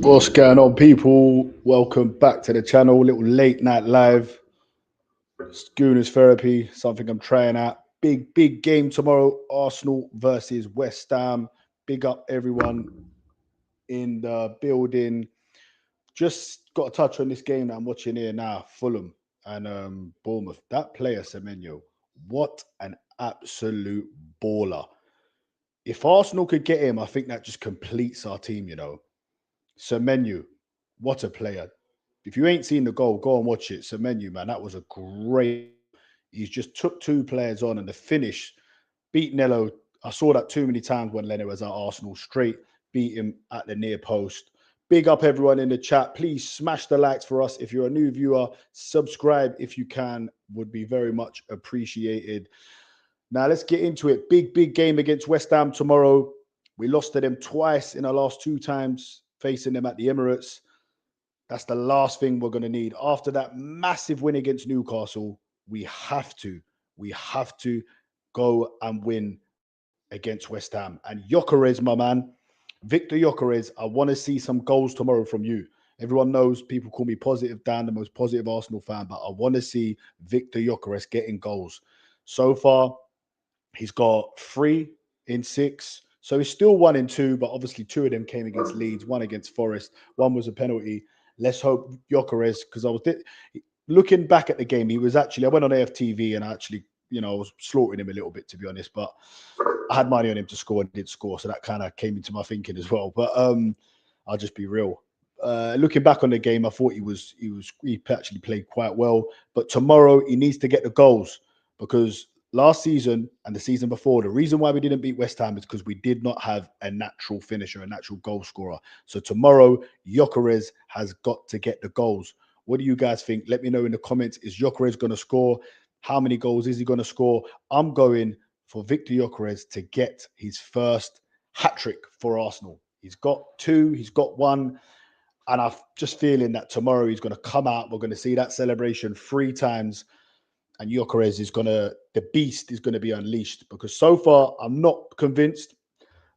What's going on, people? Welcome back to the channel. Little late night live. Schooners therapy, something I'm trying out. Big game tomorrow. Arsenal versus West Ham. Big up everyone in the building. Just got a touch on this game that I'm watching here now. Fulham and Bournemouth. That player, Semenyo, what an absolute baller. If Arsenal could get him, I think that just completes our team. Semenyo, what a player. If you ain't seen the goal, go and watch it. Semenyo, man, that was a great. He's just took two players on, and the finish beat Nello. I saw that too many times when Leno was at Arsenal. Straight beat him at the near post. Big up everyone in the chat. Please smash the likes for us. If you're a new viewer, subscribe if you can. Would be very much appreciated. Now let's get into it. Big game against West Ham tomorrow. We lost to them twice in our last two times facing them at the Emirates. That's the last thing we're going to need. After that massive win against Newcastle, we have to go and win against West Ham. And Gyökeres, my man, Victor Gyökeres, I want to see some goals tomorrow from you. Everyone knows people call me Positive Dan, the most positive Arsenal fan, but I want to see Victor Gyökeres getting goals. So far, he's got 3 in 6. So he's still 1 in 2, but obviously 2 of them came against Leeds, 1 against Forest, 1 was a penalty. Let's hope Gyökeres, because I was looking back at the game, he was actually, I went on AFTV and I actually, I was slaughtering him a little bit, to be honest, but I had money on him to score and did score. So that kind of came into my thinking as well. But I'll just be real. Looking back on the game, I thought he actually played quite well. But tomorrow he needs to get the goals because last season and the season before, the reason why we didn't beat West Ham is because we did not have a natural finisher, a natural goal scorer. So tomorrow, Gyökeres has got to get the goals. What do you guys think? Let me know in the comments. Is Gyökeres going to score? How many goals is he going to score? I'm going for Victor Gyökeres to get his first hat-trick for Arsenal. He's got 2, he's got 1, and I'm just feeling that tomorrow he's going to come out. We're going to see that celebration 3 times, and Gyökeres is going to, the beast is going to be unleashed because so far I'm not convinced.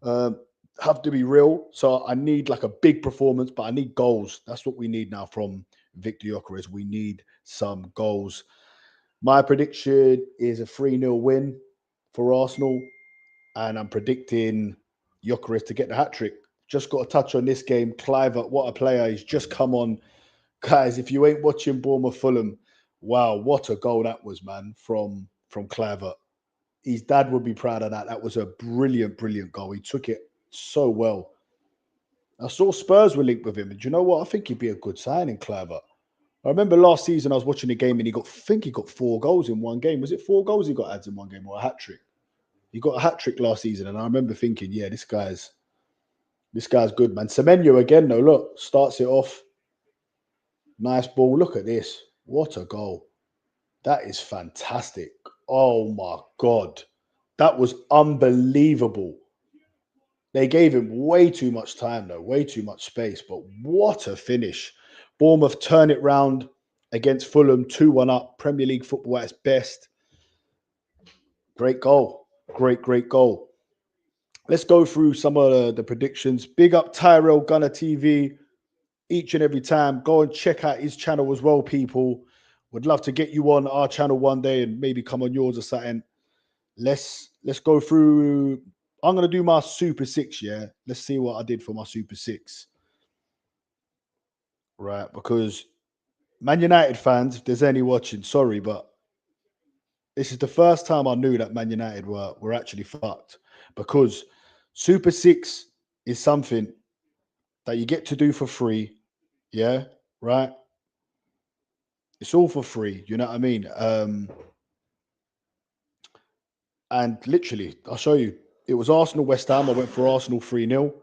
Have to be real. So I need like a big performance, but I need goals. That's what we need now from Victor Gyökeres. We need some goals. My prediction is a 3-0 win for Arsenal, and I'm predicting Gyökeres to get the hat-trick. Just got a touch on this game. Kluivert, what a player. He's just come on. Guys, if you ain't watching Bournemouth Fulham, wow, what a goal that was, man, from Kluivert. His dad would be proud of that. That was a brilliant goal. He took it so well. I saw Spurs were linked with him, and do you know what? I think he'd be a good signing, Kluivert. I remember last season I was watching the game and I think he got 4 goals in one game. Was it 4 goals he got adds in one game or a hat trick? He got a hat trick last season, and I remember thinking, yeah, this guy's good, man. Semenyo again, though. Look, starts it off. Nice ball. Look at this. What a goal. That is fantastic. Oh my God. That was unbelievable. They gave him way too much time, though, way too much space. But what a finish. Bournemouth turn it round against Fulham, 2-1 up. Premier League football at its best. Great goal. Great goal. Let's go through some of the predictions. Big up Tyrell Gunner TV each and every time. Go and check out his channel as well, people. Would love to get you on our channel one day and maybe come on yours or something. Let's go through. I'm gonna do my Super Six. Yeah, let's see what I did for my Super Six. Right, because Man United fans, if there's any watching, sorry, but this is the first time I knew that Man United were actually fucked because Super Six is something that you get to do for free. Yeah, right. It's all for free. You know what I mean? And literally, I'll show you. It was Arsenal West Ham. I went for Arsenal 3-0.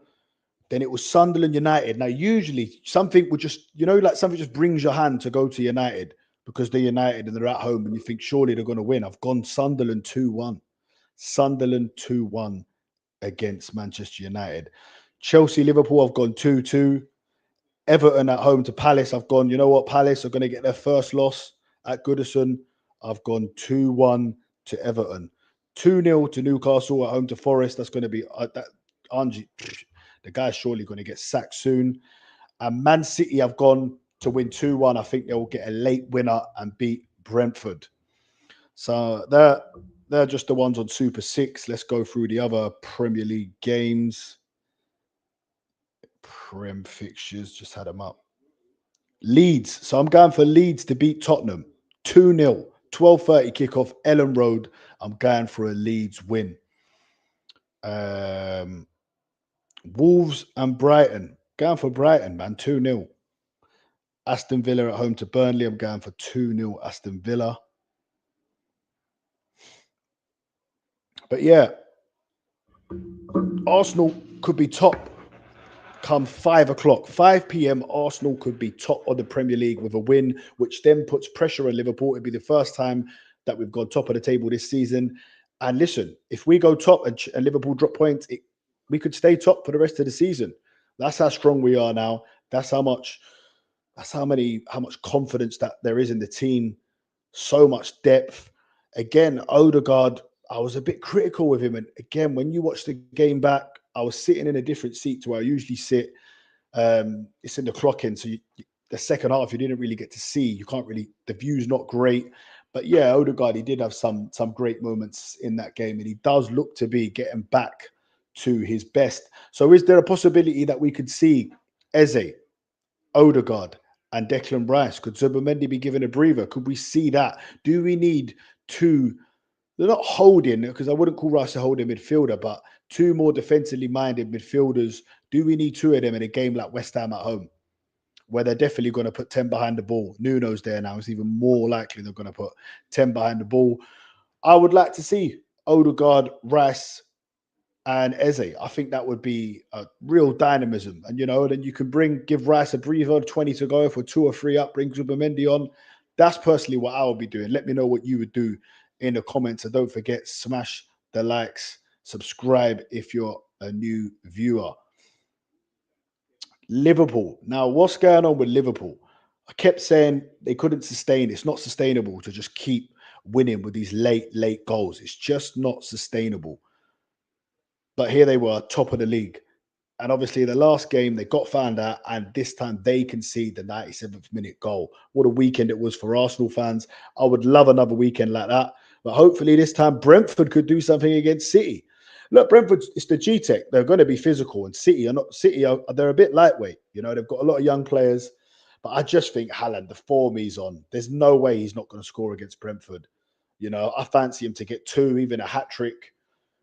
Then it was Sunderland United. Now, usually something would just, like something just brings your hand to go to United because they're United and they're at home and you think surely they're going to win. I've gone Sunderland 2-1. Sunderland 2-1 against Manchester United. Chelsea Liverpool, I've gone 2-2. Everton at home to Palace. I've gone, you know what? Palace are going to get their first loss at Goodison. I've gone 2-1 to Everton. 2-0 to Newcastle at home to Forest. That's going to be that Angie. The guy's surely going to get sacked soon. And Man City have gone to win 2-1. I think they'll get a late winner and beat Brentford. So they're just the ones on Super 6. Let's go through the other Premier League games. Prem fixtures, just had them up. Leeds. So I'm going for Leeds to beat Tottenham. 2-0. 12:30 kickoff, Ellen Road. I'm going for a Leeds win. Wolves and Brighton. Going for Brighton, man. 2-0. Aston Villa at home to Burnley. I'm going for 2-0 Aston Villa. But yeah, Arsenal could be top come 5 o'clock. 5 p.m. Arsenal could be top of the Premier League with a win, which then puts pressure on Liverpool. It'd be the first time that we've gone top of the table this season. And listen, if we go top and Liverpool drop points, we could stay top for the rest of the season. That's how strong we are now. That's how much confidence that there is in the team. So much depth. Again, Odegaard, I was a bit critical with him. And again, when you watch the game back, I was sitting in a different seat to where I usually sit. It's in the clock in. So the second half, you didn't really get to see. You can't really, the view's not great. But yeah, Odegaard, he did have some great moments in that game. And he does look to be getting back to his best. So is there a possibility that we could see Eze, Odegaard, and Declan Rice? Could Zubimendi be given a breather? Could we see that? Do we need two? They're not holding, because I wouldn't call Rice a holding midfielder, but two more defensively minded midfielders. Do we need two of them in a game like West Ham at home, where they're definitely going to put 10 behind the ball? Nuno's there now. It's even more likely they're going to put 10 behind the ball. I would like to see Odegaard, Rice, and Eze. I think that would be a real dynamism. And, then you can give Rice a breather, 20 to go for 2 or 3 up, bring Zubimendi on. That's personally what I would be doing. Let me know what you would do in the comments. And don't forget, smash the likes, subscribe if you're a new viewer. Liverpool. Now, what's going on with Liverpool? I kept saying they couldn't sustain. It's not sustainable to just keep winning with these late goals. It's just not sustainable. But here they were, top of the league. And obviously, the last game, they got found out, and this time they conceded the 97th minute goal. What a weekend it was for Arsenal fans. I would love another weekend like that. But hopefully this time, Brentford could do something against City. Look, Brentford, it's the G-Tech. They're going to be physical, and City, they're a bit lightweight. They've got a lot of young players. But I just think Haaland, the form he's on, there's no way he's not going to score against Brentford. I fancy him to get 2, even a hat-trick.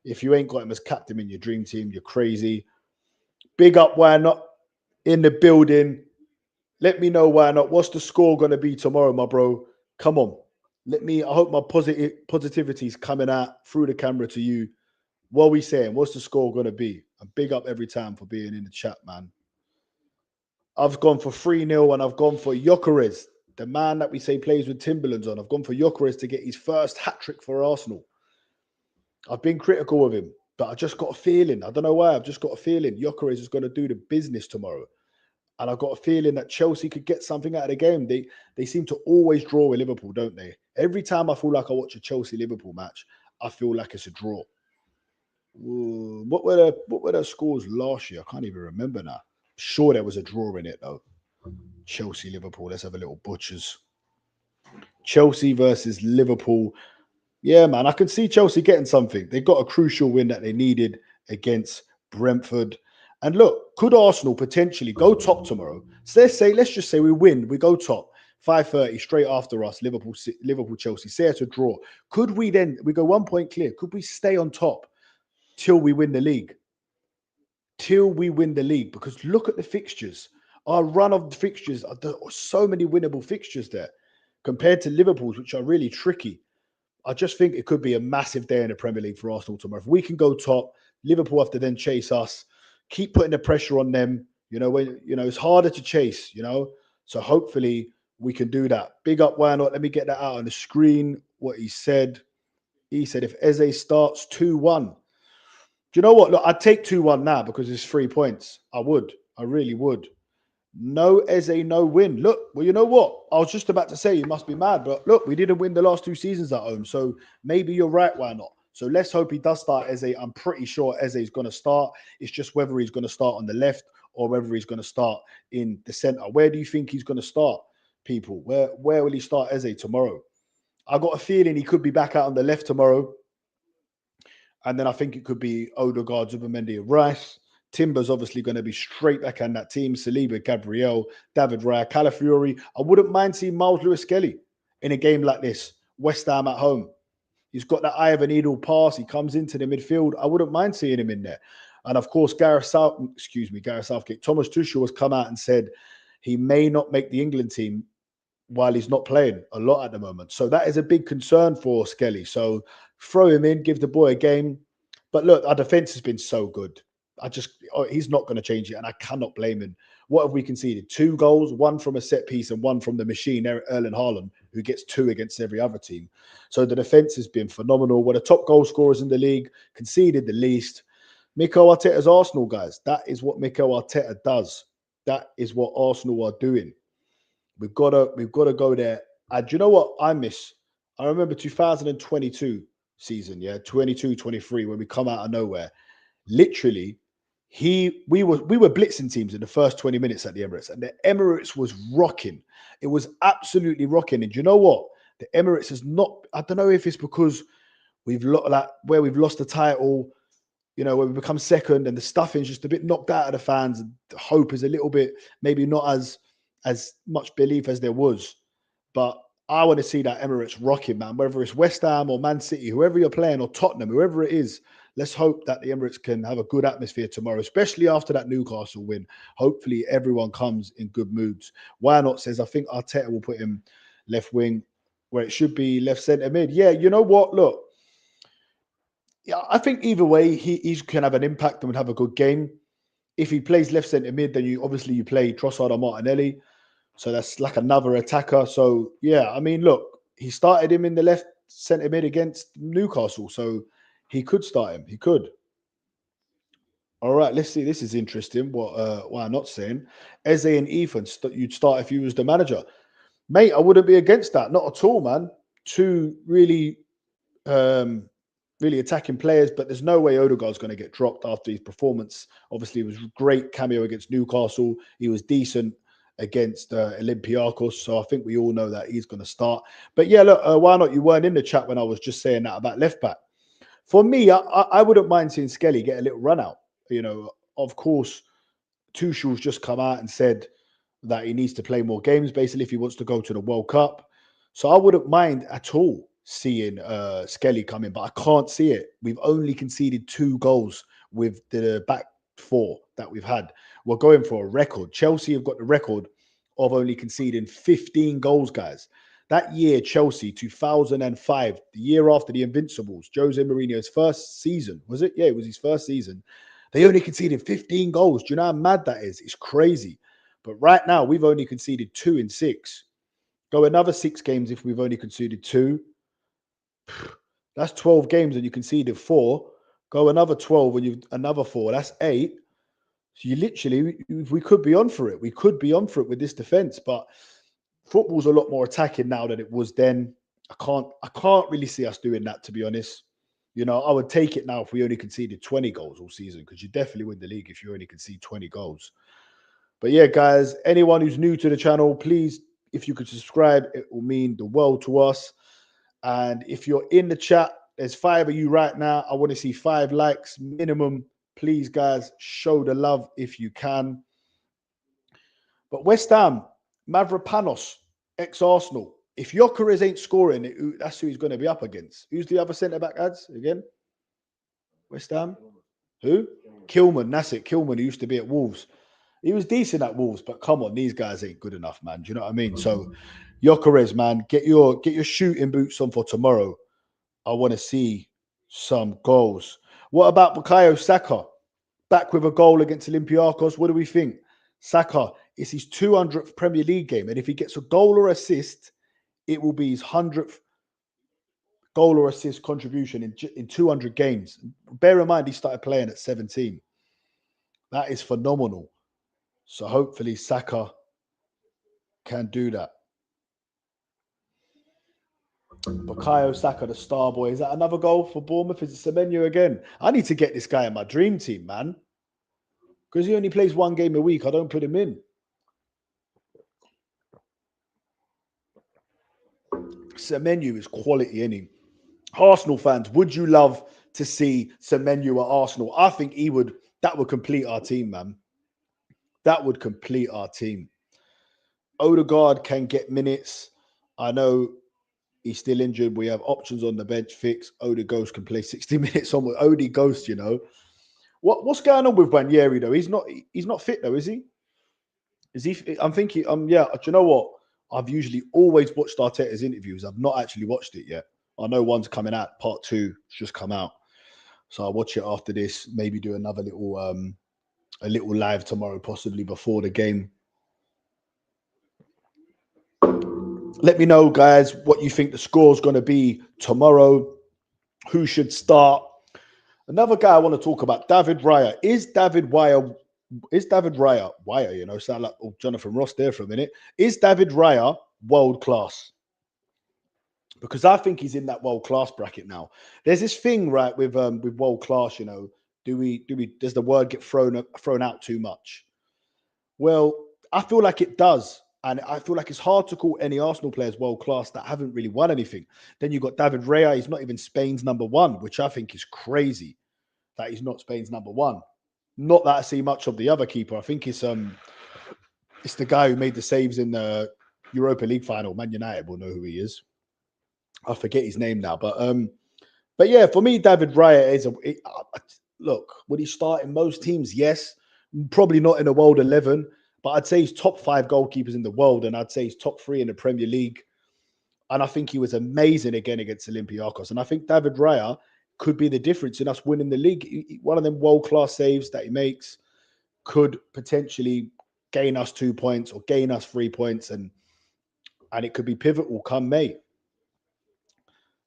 If you ain't got him as captain in your dream team, you're crazy. Big up, why not? In the building. Let me know why not. What's the score going to be tomorrow, my bro? Come on. I hope my positivity is coming out through the camera to you. What are we saying? What's the score going to be? And big up every time for being in the chat, man. I've gone for 3-0 and I've gone for Gyökeres, the man that we say plays with Timberlands on. I've gone for Gyökeres to get his first hat-trick for Arsenal. I've been critical of him, but I just got a feeling. I don't know why. I've just got a feeling Gyökeres is going to do the business tomorrow. And I've got a feeling that Chelsea could get something out of the game. They seem to always draw with Liverpool, don't they? Every time I feel like I watch a Chelsea-Liverpool match, I feel like it's a draw. Ooh, what were the scores last year? I can't even remember now. Sure, there was a draw in it, though. Chelsea-Liverpool. Let's have a little butchers. Chelsea versus Liverpool. Yeah, man, I can see Chelsea getting something. They got a crucial win that they needed against Brentford. And look, could Arsenal potentially go top tomorrow? So let's just say we win, we go top, 5:30 straight after us, Liverpool, Chelsea. Say it's a draw. Could we go 1 point clear? Could we stay on top till we win the league? Because look at the fixtures. Our run of the fixtures, there are so many winnable fixtures there compared to Liverpool's, which are really tricky. I just think it could be a massive day in the Premier League for Arsenal tomorrow. If we can go top, Liverpool have to then chase us, keep putting the pressure on them. It's harder to chase, So hopefully we can do that. Big up, why not? Let me get that out on the screen. What he said. He said if Eze starts 2-1. Do you know what? Look, I'd take 2-1 now because it's 3 points. I would. I really would. No Eze, no win. Look, well, you know what? I was just about to say you must be mad, but look, we didn't win the last 2 seasons at home, so maybe you're right. Why not? So let's hope he does start Eze. I'm pretty sure Eze is going to start. It's just whether he's going to start on the left or whether he's going to start in the centre. Where do you think he's going to start, people? Where will he start Eze tomorrow? I got a feeling he could be back out on the left tomorrow. And then I think it could be Odegaard, Zubimendi, and Rice. Timber's obviously going to be straight back in that team. Saliba, Gabriel, David Raya, Calafiori. I wouldn't mind seeing Miles Lewis-Skelly in a game like this. West Ham at home. He's got that eye of a needle pass. He comes into the midfield. I wouldn't mind seeing him in there. And of course, Gareth Southgate. Thomas Tuchel has come out and said he may not make the England team while he's not playing a lot at the moment. So that is a big concern for Skelly. So throw him in, give the boy a game. But look, our defense has been so good. He's not going to change it, and I cannot blame him. What have we conceded? 2 goals, one from a set piece and one from the machine, Erling Haaland, who gets 2 against every other team. So the defense has been phenomenal. We're the top goal scorers in the league, conceded the least. Mikel Arteta's Arsenal, guys. That is what Mikel Arteta does. That is what Arsenal are doing. We've got to go there. And do you know what I miss? I remember 2022 season, 22-23, when we come out of nowhere. Literally, we were blitzing teams in the first 20 minutes at the Emirates, and the Emirates was rocking. It was absolutely rocking. And do you know what? The Emirates is not. I don't know if it's because we've lost the title, where we become second, and the stuffing's just a bit knocked out of the fans. And the hope is a little bit, maybe not as much belief as there was. But I want to see that Emirates rocking, man. Whether it's West Ham or Man City, whoever you're playing, or Tottenham, whoever it is, let's hope that the Emirates can have a good atmosphere tomorrow, especially after that Newcastle win. Hopefully everyone comes in good moods. Why not says, I think Arteta will put him left wing where it should be left centre mid. Yeah, you know what? Look, I think either way, he can have an impact and would have a good game. If he plays left centre mid, then you play Trossard or Martinelli. So that's like another attacker. So, yeah, I mean, look, he started him in the left centre mid against Newcastle. So he could start him. He could. All right, let's see. This is interesting. What I'm not saying. Eze and Ethan, you'd start if you was the manager. Mate, I wouldn't be against that. Not at all, man. 2 really attacking players, but there's no way Odegaard's going to get dropped after his performance. Obviously, it was great cameo against Newcastle. He was decent against Olympiacos, so I think we all know that he's going to start. But yeah, look, why not? You weren't in the chat when I was just saying that about left back. For me, I wouldn't mind seeing Skelly get a little run out. Of course, Tuchel's just come out and said that he needs to play more games, basically, if he wants to go to the World Cup. So I wouldn't mind at all seeing Skelly come in, but I can't see it. We've only conceded 2 goals with the back 4 that we've had. We're going for a record. Chelsea have got the record of only conceding 15 goals, guys. That year, Chelsea, 2005, the year after the Invincibles, Jose Mourinho's first season, was it? Yeah, it was his first season. They only conceded 15 goals. Do you know how mad that is? It's crazy. But right now, we've only conceded 2 in 6. Go another 6 games if we've only conceded 2. That's 12 games and you conceded 4. Go another 12 and you've another 4. That's 8. So you literally, we could be on for it. We could be on for it with this defense, but football's a lot more attacking now than it was then. I can't really see us doing that, to be honest. I would take it now if we only conceded 20 goals all season, because you definitely win the league if you only concede 20 goals. But yeah, guys, anyone who's new to the channel, please, if you could subscribe, it will mean the world to us. And if you're in the chat, there's 5 of you right now. I want to see 5 likes minimum. Please, guys, show the love if you can. But West Ham, Mavropanos, ex-Arsenal. If Gyökeres ain't scoring, that's who he's going to be up against. Who's the other centre-back, ads, again? West Ham? Who? Kilman, that's it. Kilman, who used to be at Wolves. He was decent at Wolves, but come on, these guys ain't good enough, man. Do you know what I mean? So, Gyökeres, man, get your shooting boots on for tomorrow. I want to see some goals. What about Bukayo Saka? Back with a goal against Olympiacos. What do we think? Saka, it's his 200th Premier League game. And if he gets a goal or assist, it will be his 100th goal or assist contribution in 200 games. Bear in mind, he started playing at 17. That is phenomenal. So hopefully Saka can do that. Bukayo Saka, the star boy. Is that another goal for Bournemouth? Is it Semenyo again? I need to get this guy in my dream team, man. Because he only plays one game a week, I don't put him in. Semenyo is quality, isn't he? Arsenal fans, would you love to see Semenyo at Arsenal? I think he would. That would complete our team, man. That would complete our team. Odegaard can get minutes. I know he's still injured. We have options on the bench. Fix. Ode Ghost can play 60 minutes on with Ode Ghost, you know. What's going on with Ranieri though? He's not fit though, is he? Is he? I'm thinking. Yeah. Do you know what? I've usually always watched Arteta's interviews. I've not actually watched it yet. I know one's coming out. Part 2's just come out, so I'll watch it after this. Maybe do another little a little live tomorrow, possibly before the game. Let me know, guys, what you think the score is going to be tomorrow. Who should start? Another guy I want to talk about, David Raya. Is David Raya, you know, sound like Jonathan Ross there for a minute. Is David Raya world class? Because I think he's in that world class bracket now. There's this thing, right, with world class, you know, does the word get thrown out too much? Well, I feel like it does. And I feel like it's hard to call any Arsenal players world class that haven't really won anything. Then you've got David Raya. He's not even Spain's number one, which I think is crazy that he's not Spain's number one. Not that I see much of the other keeper. I think it's the guy who made the saves in the Europa League final. Man United will know who he is. I forget his name now, but yeah, for me, David Raya is look. Would he start in most teams? Yes, probably not in a world 11. But I'd say he's top 5 goalkeepers in the world, and I'd say he's top 3 in the Premier League. And I think he was amazing again against Olympiacos. And I think David Raya could be the difference in us winning the league. One of them world-class saves that he makes could potentially gain us 2 points or gain us 3 points, and it could be pivotal come May.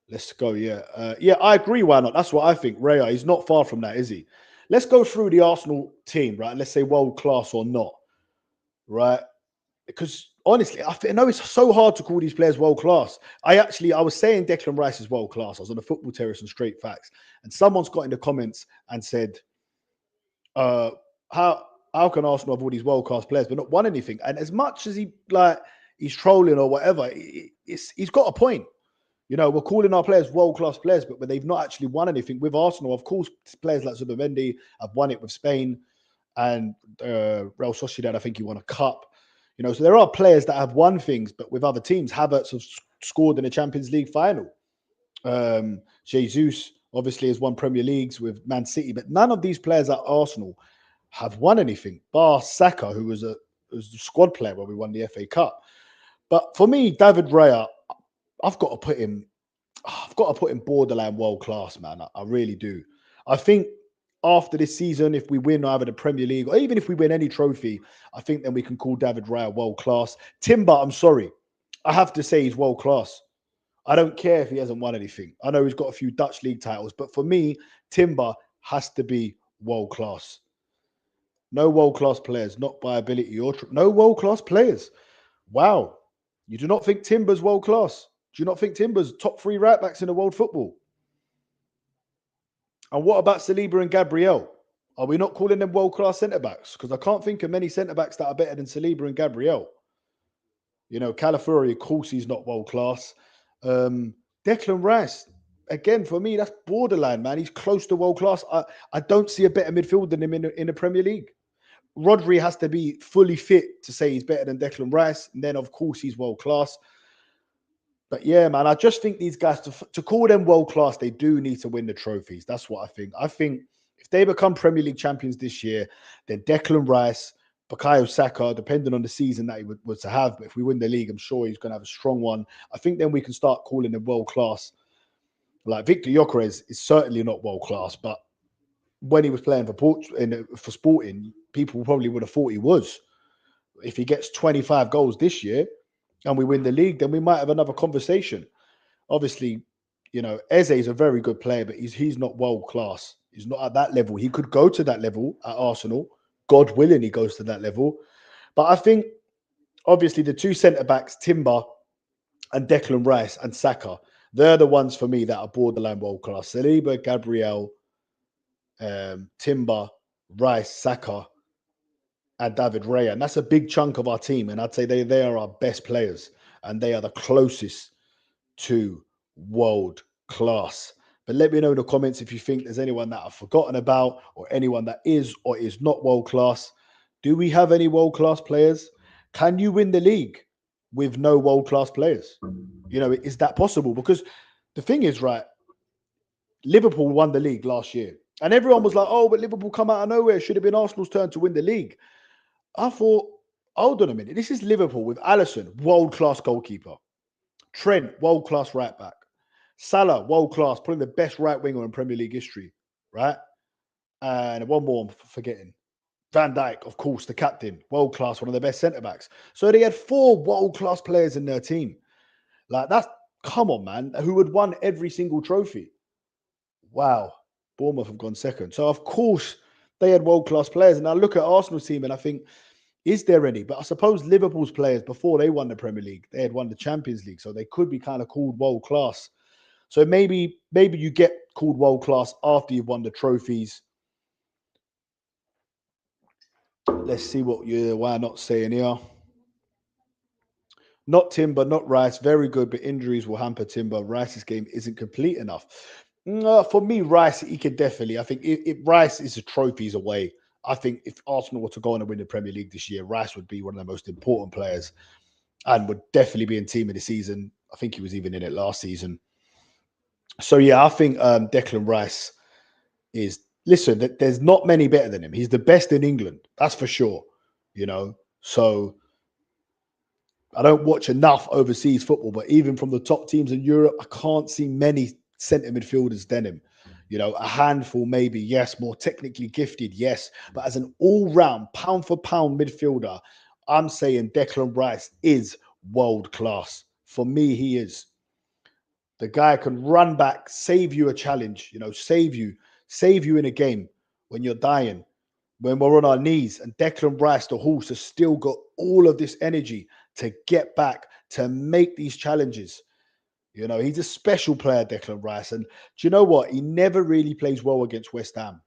Let's go, yeah. I agree. Why not? That's what I think. Raya, he's not far from that, is he? Let's go through the Arsenal team, right? Let's say world-class or not. Right, because honestly, I know it's so hard to call these players world class. I was saying Declan Rice is world class. I was on the Football Terrace and Straight Facts, and someone's got in the comments and said, "How can Arsenal have all these world class players but not won anything?" And as much as he's trolling or whatever, he's got a point. You know, we're calling our players world class players, but they've not actually won anything with Arsenal. Of course, players like Zubimendi have won it with Spain. And Real Sociedad, I think he won a cup. You know, so there are players that have won things, but with other teams. Havertz has scored in a Champions League final. Jesus obviously has won Premier Leagues with Man City, but none of these players at Arsenal have won anything, bar Saka, who was a squad player when we won the FA Cup. But for me, David Raya, I've got to put him borderline world class, man. I really do. I think after this season, if we win either the Premier League or even if we win any trophy, I think then we can call David Raya world class. Timber, I'm sorry. I have to say he's world class. I don't care if he hasn't won anything. I know he's got a few Dutch league titles, but for me, Timber has to be world class. No world class players, not by ability or no world class players. Wow. You do not think Timber's world class? Do you not think Timber's top 3 right backs in the world football? And what about Saliba and Gabriel? Are we not calling them world-class centre-backs? Because I can't think of many centre-backs that are better than Saliba and Gabriel. You know, Calafiori, of course, he's not world-class. Declan Rice, again, for me, that's borderline, man. He's close to world-class. I don't see a better midfield than him in the Premier League. Rodri has to be fully fit to say he's better than Declan Rice. And then, of course, he's world-class. But yeah, man, I just think these guys, to call them world-class, they do need to win the trophies. That's what I think. I think if they become Premier League champions this year, then Declan Rice, Bukayo Saka, depending on the season that he was to have, but if we win the league, I'm sure he's going to have a strong one. I think then we can start calling them world-class. Like Victor Gyökeres is certainly not world-class, but when he was playing for Sporting, people probably would have thought he was. If he gets 25 goals this year, and we win the league, then we might have another conversation. Obviously, you know, Eze is a very good player, but he's not world class. He's not at that level. He could go to that level at Arsenal. God willing, he goes to that level. But I think, obviously, the 2 centre-backs, Timber and Declan Rice and Saka, they're the ones for me that are borderline world class. Saliba, Gabriel, Timber, Rice, Saka. and David Raya. And that's a big chunk of our team. And I'd say they are our best players and they are the closest to world class. But let me know in the comments if you think there's anyone that I've forgotten about or anyone that is or is not world class. Do we have any world class players? Can you win the league with no world class players? You know, is that possible? Because the thing is, right, Liverpool won the league last year. And everyone was like, oh, but Liverpool come out of nowhere. It should have been Arsenal's turn to win the league. I thought, hold on a minute. This is Liverpool with Alisson, world-class goalkeeper. Trent, world-class right back. Salah, world-class, probably the best right winger in Premier League history, right? And one more I'm forgetting. Van Dijk, of course, the captain, world-class, one of the best centre-backs. So they had 4 world-class players in their team. Like, that's, come on, man, who had won every single trophy. Wow. Bournemouth have gone second. So, of course, they had world-class players. And I look at Arsenal's team and I think, is there any? But I suppose Liverpool's players, before they won the Premier League, they had won the Champions League. So they could be kind of called world-class. So maybe you get called world-class after you've won the trophies. Let's see what why not saying here. Not Timber, not Rice. Very good, but injuries will hamper Timber. Rice's game isn't complete enough. For me, Rice, he could definitely. I think if Rice is a trophies away. I think if Arsenal were to go on and win the Premier League this year, Rice would be one of the most important players and would definitely be in team of the season. I think he was even in it last season. So, yeah, I think Declan Rice is, listen, there's not many better than him. He's the best in England. That's for sure, you know. So I don't watch enough overseas football, but even from the top teams in Europe, I can't see many centre midfielders than him. You know, a handful maybe, yes, more technically gifted, yes. But as an all-round, pound-for-pound midfielder, I'm saying Declan Rice is world class. For me, he is. The guy can run back, save you a challenge, you know, save you in a game when you're dying, when we're on our knees. And Declan Rice, the horse, has still got all of this energy to get back, to make these challenges. You know, he's a special player, Declan Rice. And do you know what? He never really plays well against West Ham.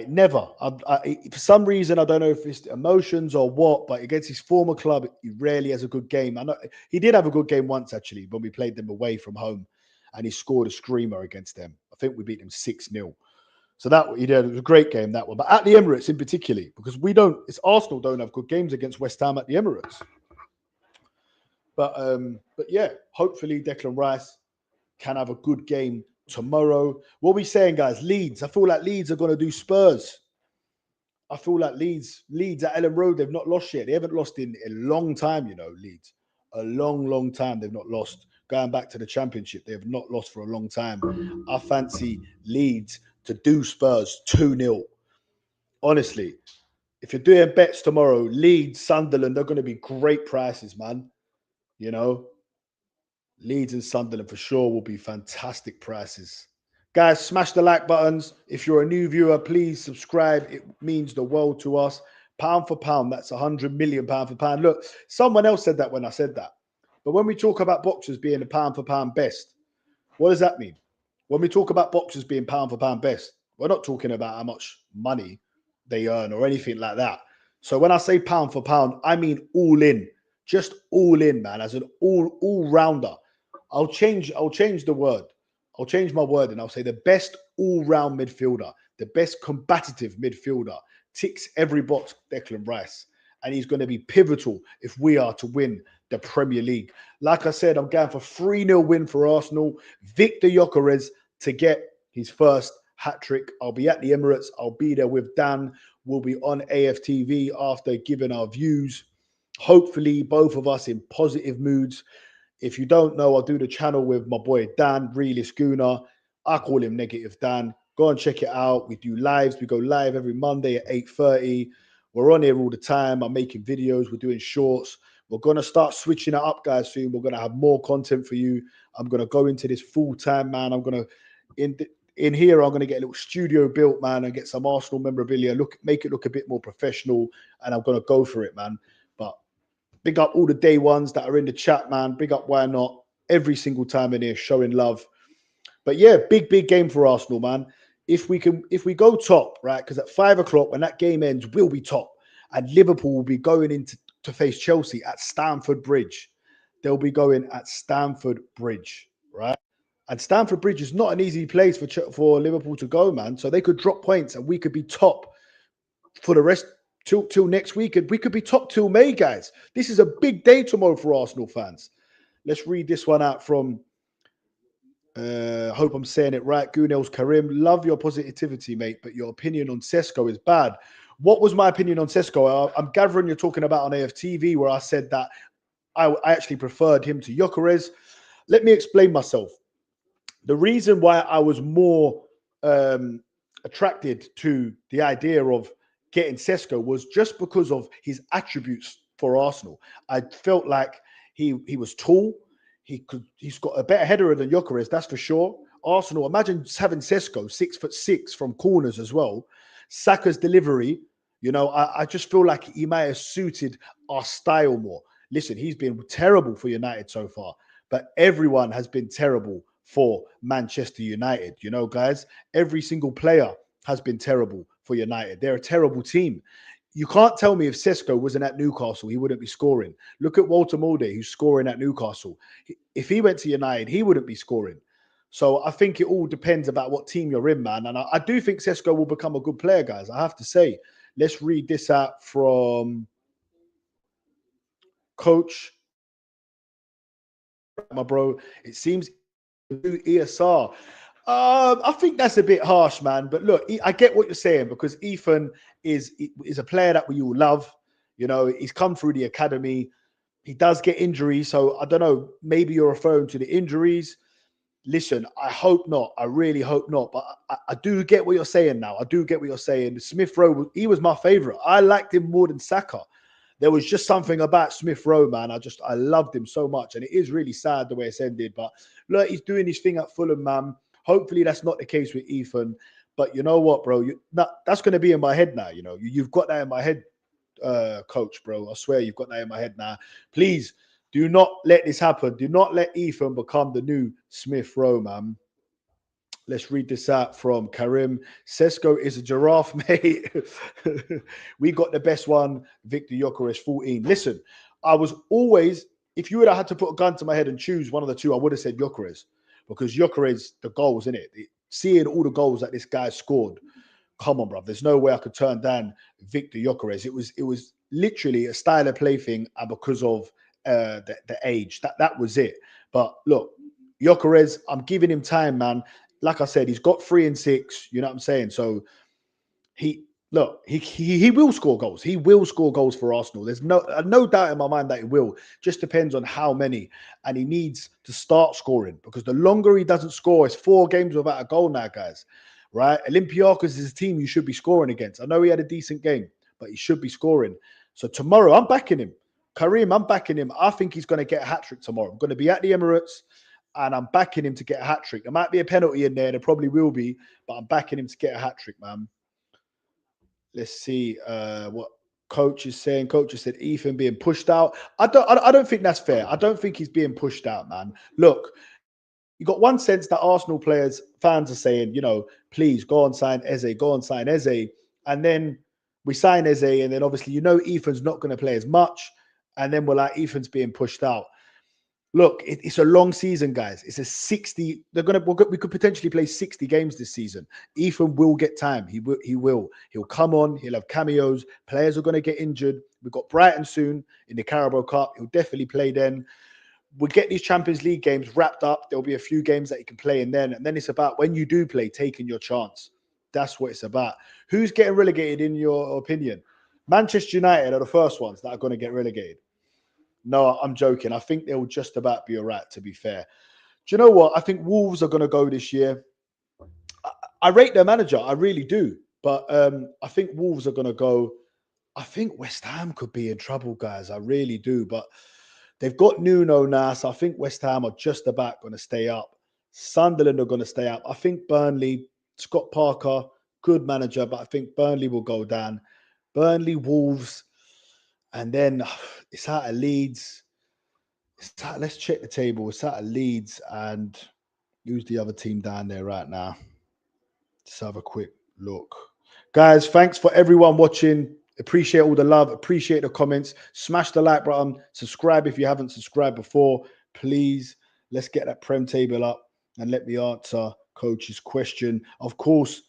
Never. For some reason, I don't know if it's emotions or what, but against his former club, he rarely has a good game. I know he did have a good game once, actually, when we played them away from home, and he scored a screamer against them. I think we beat them 6-0. So that he did. It was a great game, that one. But at the Emirates in particular, because it's Arsenal don't have good games against West Ham at the Emirates. But yeah, hopefully Declan Rice can have a good game tomorrow. What are we saying, guys? Leeds. I feel like Leeds are going to do Spurs. I feel like Leeds at Ellen Road, they've not lost yet. They haven't lost in a long time, you know, Leeds. A long, long time they've not lost. Going back to the Championship, they have not lost for a long time. I fancy Leeds to do Spurs 2-0. Honestly, if you're doing bets tomorrow, Leeds, Sunderland, they're going to be great prices, man. You know, Leeds and Sunderland for sure will be fantastic prices. Guys, smash the like buttons. If you're a new viewer, please subscribe. It means the world to us. Pound for pound, that's 100 million pound for pound. Look, someone else said that when I said that. But when we talk about boxers being a pound for pound best, what does that mean? When we talk about boxers being pound for pound best, we're not talking about how much money they earn or anything like that. So when I say pound for pound, I mean all in. Just all in, man, as an all-rounder. I'll change the word. I'll change my word and I'll say the best all-round midfielder, the best combative midfielder, ticks every box, Declan Rice. And he's going to be pivotal if we are to win the Premier League. Like I said, I'm going for 3-0 win for Arsenal. Victor Gyökeres to get his first hat-trick. I'll be at the Emirates. I'll be there with Dan. We'll be on AFTV after giving our views. Hopefully, both of us in positive moods. If you don't know, I'll do the channel with my boy Dan, Realist Gooner. I call him Negative Dan. Go and check it out. We do lives. We go live every Monday at 8:30. We're on here all the time. I'm making videos. We're doing shorts. We're going to start switching it up, guys, soon. We're going to have more content for you. I'm going to go into this full time, man. I'm going to, in here, I'm going to get a little studio built, man, and get some Arsenal memorabilia, make it look a bit more professional, and I'm going to go for it, man. But big up all the day ones that are in the chat, man. Big up Why Not every single time in here, showing love. But yeah, big game for Arsenal, man. if we go top, right? Because at 5 o'clock when that game ends, we'll be top, and Liverpool will be going to face Chelsea at Stamford Bridge. They'll be going at Stamford Bridge, right? And Stamford Bridge is not an easy place for Liverpool to go, man. So they could drop points, and we could be top for the rest till next week, and we could be top till May, guys. This is a big day tomorrow for Arsenal fans. Let's read this one out from. Hope I'm saying it right. Gunels Karim, love your positivity, mate, but your opinion on Sesko is bad. What was my opinion on Sesko? I'm gathering you're talking about on AFTV, where I said that I actually preferred him to Gyökeres. Let me explain myself. The reason why I was more attracted to the idea of getting Sesko was just because of his attributes for Arsenal. I felt like he was tall. He's got a better header than Gyökeres, that's for sure. Arsenal, imagine having Sesko 6'6" from corners as well. Saka's delivery, I just feel like he might have suited our style more. Listen, he's been terrible for United so far, but everyone has been terrible for Manchester United. Guys, every single player has been terrible for United. They're a terrible team. You can't tell me if Sesko wasn't at Newcastle, he wouldn't be scoring. Look at Walter Molde, who's scoring at Newcastle. If he went to United, he wouldn't be scoring. So I think it all depends about what team you're in, man. And I do think Sesko will become a good player, guys. I have to say. Let's read this out from Coach. My bro, it seems ESR. I think that's a bit harsh, man. But look, I get what you're saying, because Ethan is a player that we all love. He's come through the academy. He does get injuries, so I don't know. Maybe you're referring to the injuries. Listen, I hope not. I really hope not. But I do get what you're saying now. I do get what you're saying. Smith Rowe, he was my favorite. I liked him more than Saka. There was just something about Smith Rowe, man. I loved him so much. And it is really sad the way it's ended. But look, he's doing his thing at Fulham, man. Hopefully that's not the case with Ethan. But you know what, bro? That's going to be in my head now. You've got that in my head, coach, bro. I swear you've got that in my head now. Please do not let this happen. Do not let Ethan become the new Smith Rowe, man. Let's read this out from Karim. Sesko is a giraffe, mate. We got the best one, Victor Gyökeres, 14. Listen, I was always, if you would have had to put a gun to my head and choose one of the two, I would have said Gyökeres, because Gyökeres, the goals, in it. Seeing all the goals that this guy scored, come on, bro. There's no way I could turn down Victor Gyökeres. It was literally a style of play thing, and because of the age, that was it. But look, Gyökeres, I'm giving him time, man. Like I said, he's got 3 and 6. You know what I'm saying? So he will score goals. He will score goals for Arsenal. There's no doubt in my mind that he will. Just depends on how many. And he needs to start scoring, because the longer he doesn't score, it's 4 games without a goal now, guys. Right? Olympiacos is a team you should be scoring against. I know he had a decent game, but he should be scoring. So tomorrow, I'm backing him. Karim, I'm backing him. I think he's going to get a hat-trick tomorrow. I'm going to be at the Emirates, and I'm backing him to get a hat-trick. There might be a penalty in there. There probably will be, but I'm backing him to get a hat-trick, man. Let's see what Coach is saying. Coach has said Ethan being pushed out. I don't think that's fair. I don't think he's being pushed out, man. Look, you got one sense that Arsenal fans are saying, please go and sign Eze, go and sign Eze. And then we sign Eze, and then obviously, Ethan's not going to play as much. And then we're like, Ethan's being pushed out. Look, it's a long season, guys. It's a 60. We could potentially play 60 games this season. Ethan will get time. He will. He'll come on. He'll have cameos. Players are going to get injured. We've got Brighton soon in the Carabao Cup. He'll definitely play then. We'll get these Champions League games wrapped up. There'll be a few games that he can play in then. And then it's about, when you do play, taking your chance. That's what it's about. Who's getting relegated in your opinion? Manchester United are the first ones that are going to get relegated. No, I'm joking. I think they'll just about be all right, to be fair. Do you know what? I think Wolves are going to go this year. I rate their manager. I really do. But I think Wolves are going to go. I think West Ham could be in trouble, guys. I really do. But they've got Nuno now, so I think West Ham are just about going to stay up. Sunderland are going to stay up. I think Burnley, Scott Parker, good manager, but I think Burnley will go down. Burnley, Wolves, and then it's out of Leeds. Let's check the table. It's out of Leeds, and who's the other team down there right now? Let's have a quick look. Guys, thanks for everyone watching. Appreciate all the love. Appreciate the comments. Smash the like button. Subscribe if you haven't subscribed before. Please, let's get that Prem table up and let me answer Coach's question. Of course,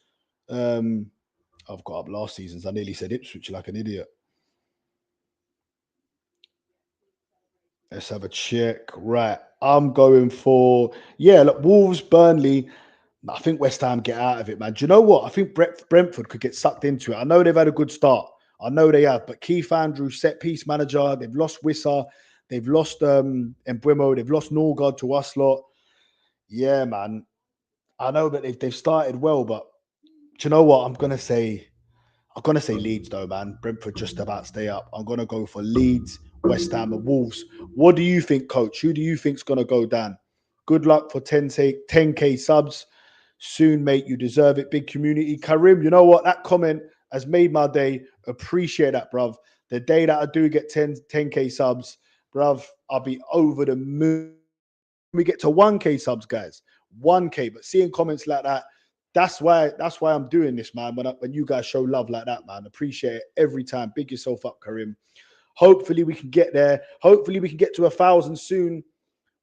I've got up last season's. I nearly said Ipswich like an idiot. Let's have a check. Right. I'm going for, yeah, look, Wolves, Burnley. I think West Ham get out of it, man. Do you know what? I think Brentford could get sucked into it. I know they've had a good start. I know they have, but Keith Andrews, set piece manager, they've lost Wissa, they've lost Mbeumo, they've lost Norgard to us lot. Yeah, man. I know that they've started well, but do you know what? I'm gonna say Leeds though, man. Brentford just about stay up. I'm gonna go for Leeds, West Ham, and Wolves. What do you think, Coach? Who do you think's gonna go down? Good luck for 10K subs. Soon, mate. You deserve it. Big community. Karim, you know what? That comment has made my day. Appreciate that, bruv. The day that I do get 10K subs, bruv, I'll be over the moon. We get to 1K subs, guys. 1K. But seeing comments like that, that's why I'm doing this, man. When you guys show love like that, man. Appreciate it every time. Big yourself up, Karim. Hopefully we can get there. Hopefully we can get to 1,000 soon.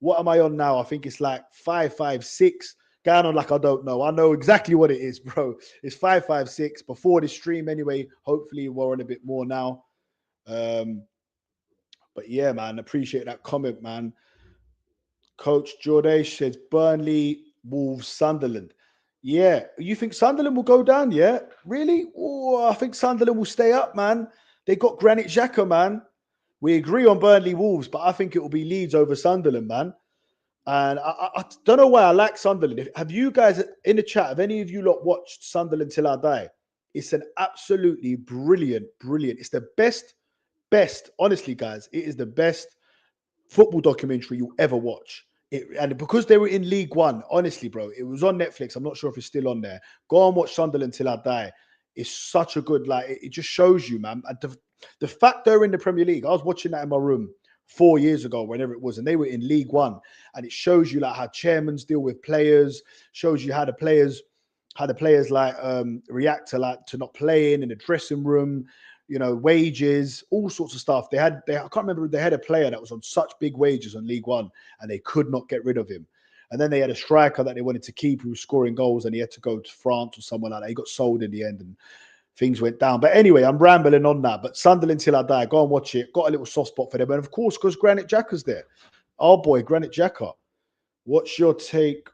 What am I on now? I think it's like 556. Going on like I don't know. I know exactly what it is, bro. It's 556 before the stream anyway. Hopefully we're on a bit more now. But yeah, man, appreciate that comment, man. Coach Jordache says Burnley, Wolves, Sunderland. Yeah, you think Sunderland will go down? Yeah, really? Oh, I think Sunderland will stay up, man. They got Granit Xhaka, man. We agree on Burnley, Wolves, but I think it will be Leeds over Sunderland, man. And I don't know why I like Sunderland. Have you guys in the chat, have any of you lot watched Sunderland Till I Die? It's an absolutely brilliant. It's the best, honestly, guys, it is the best football documentary you'll ever watch. And because they were in League One, honestly, bro, it was on Netflix. I'm not sure if it's still on there. Go and watch Sunderland Till I Die. It's such a good, like, it just shows you, man. The fact they're in the Premier League, I was watching that in my room 4 years ago, whenever it was, and they were in League One. And it shows you like how chairmans deal with players, shows you how the players like react to not playing in the dressing room, you know, wages, all sorts of stuff. I can't remember, they had a player that was on such big wages on League One and they could not get rid of him. And then they had a striker that they wanted to keep who was scoring goals and he had to go to France or somewhere like that. He got sold in the end and things went down. But anyway, I'm rambling on that. But Sunderland Till I Die, go and watch it. Got a little soft spot for them. And of course, because Granit Xhaka's there. Oh boy, Granit Xhaka. What's your take?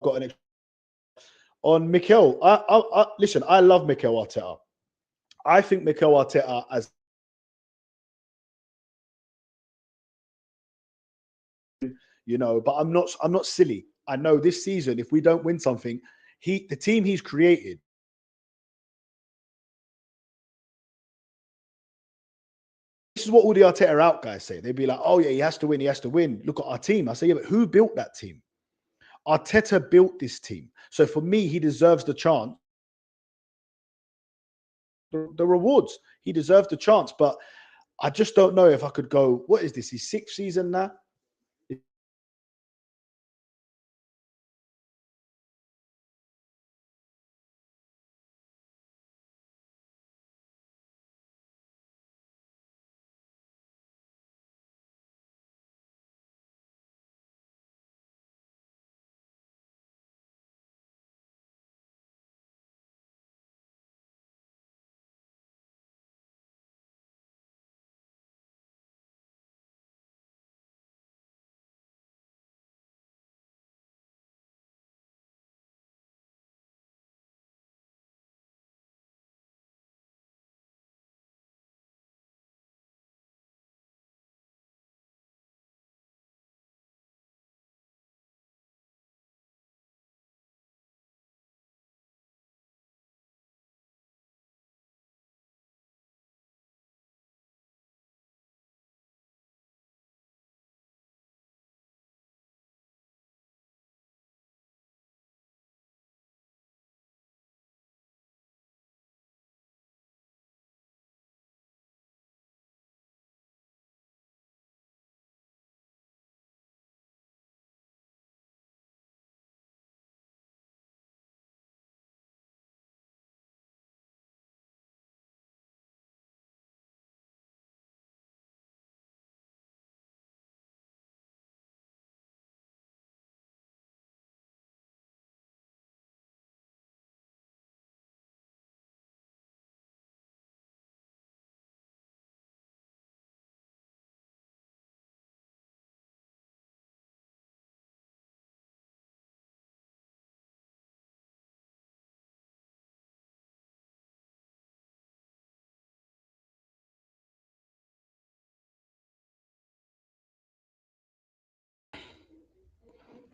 Got an on Mikel. Listen, I love Mikel Arteta. I think Mikel Arteta as but I'm not silly. I know this season, if we don't win something, the team he's created. This is what all the Arteta out guys say. They'd be like, oh yeah, he has to win, he has to win. Look at our team. I say, yeah, but who built that team? Arteta built this team. So for me, he deserves the chance. The rewards. He deserves the chance. But I just don't know if I could go, what is this? His 6th season now?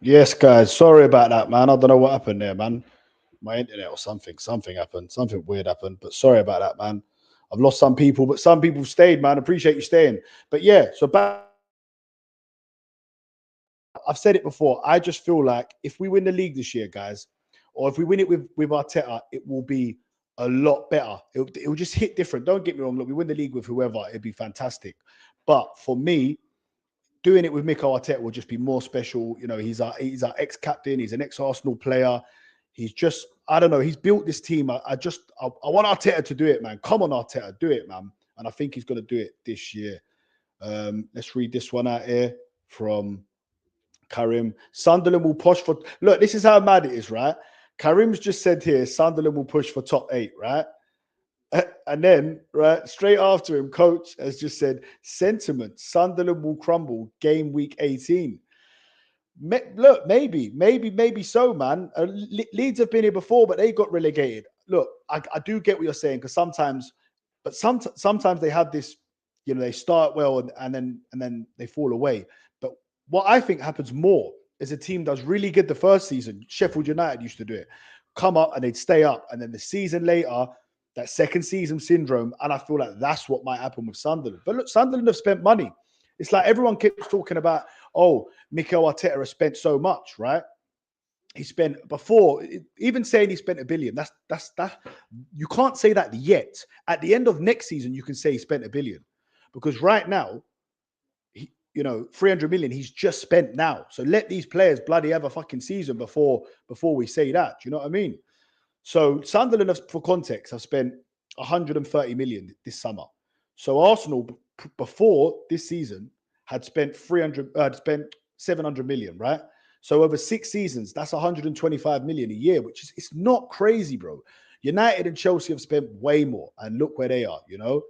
Yes, guys. Sorry about that, man. I don't know what happened there, man. My internet or something. Something happened. Something weird happened. But sorry about that, man. I've lost some people, but some people stayed, man. Appreciate you staying. But yeah, so back. I've said it before. I just feel like if we win the league this year, guys, or if we win it with Arteta, it will be a lot better. It will just hit different. Don't get me wrong. Look, we win the league with whoever, it'd be fantastic. But for me, doing it with Mikel Arteta will just be more special. You know, he's our ex-captain. He's an ex-Arsenal player. He's just, I don't know. He's built this team. I want Arteta to do it, man. Come on, Arteta, do it, man. And I think he's going to do it this year. Let's read this one out here from Karim. Sunderland will push for. Look, this is how mad it is, right? Karim's just said here, Sunderland will push for top 8, right? And then, right, straight after him, coach has just said, sentiment, Sunderland will crumble game week 18. Look, maybe so, man. Leeds have been here before, but they got relegated. Look, I do get what you're saying because sometimes they have this, you know, they start well and then they fall away. But what I think happens more is a team does really good the first season. Sheffield United used to do it, come up and they'd stay up, and then the season later, that second season syndrome, and I feel like that's what might happen with Sunderland. But look, Sunderland have spent money. It's like everyone keeps talking about, oh, Mikel Arteta has spent so much, right? He spent before, even saying he spent $1 billion. That you can't say that yet. At the end of next season, you can say he spent $1 billion, because right now, 300 million he's just spent now. So let these players bloody have a fucking season before we say that. Do you know what I mean? So Sunderland, for context, have spent 130 million this summer. So Arsenal, before this season, had spent 700 million, right? So over 6 seasons, that's 125 million a year, which is, it's not crazy, bro. United and Chelsea have spent way more, and look where they are. You know,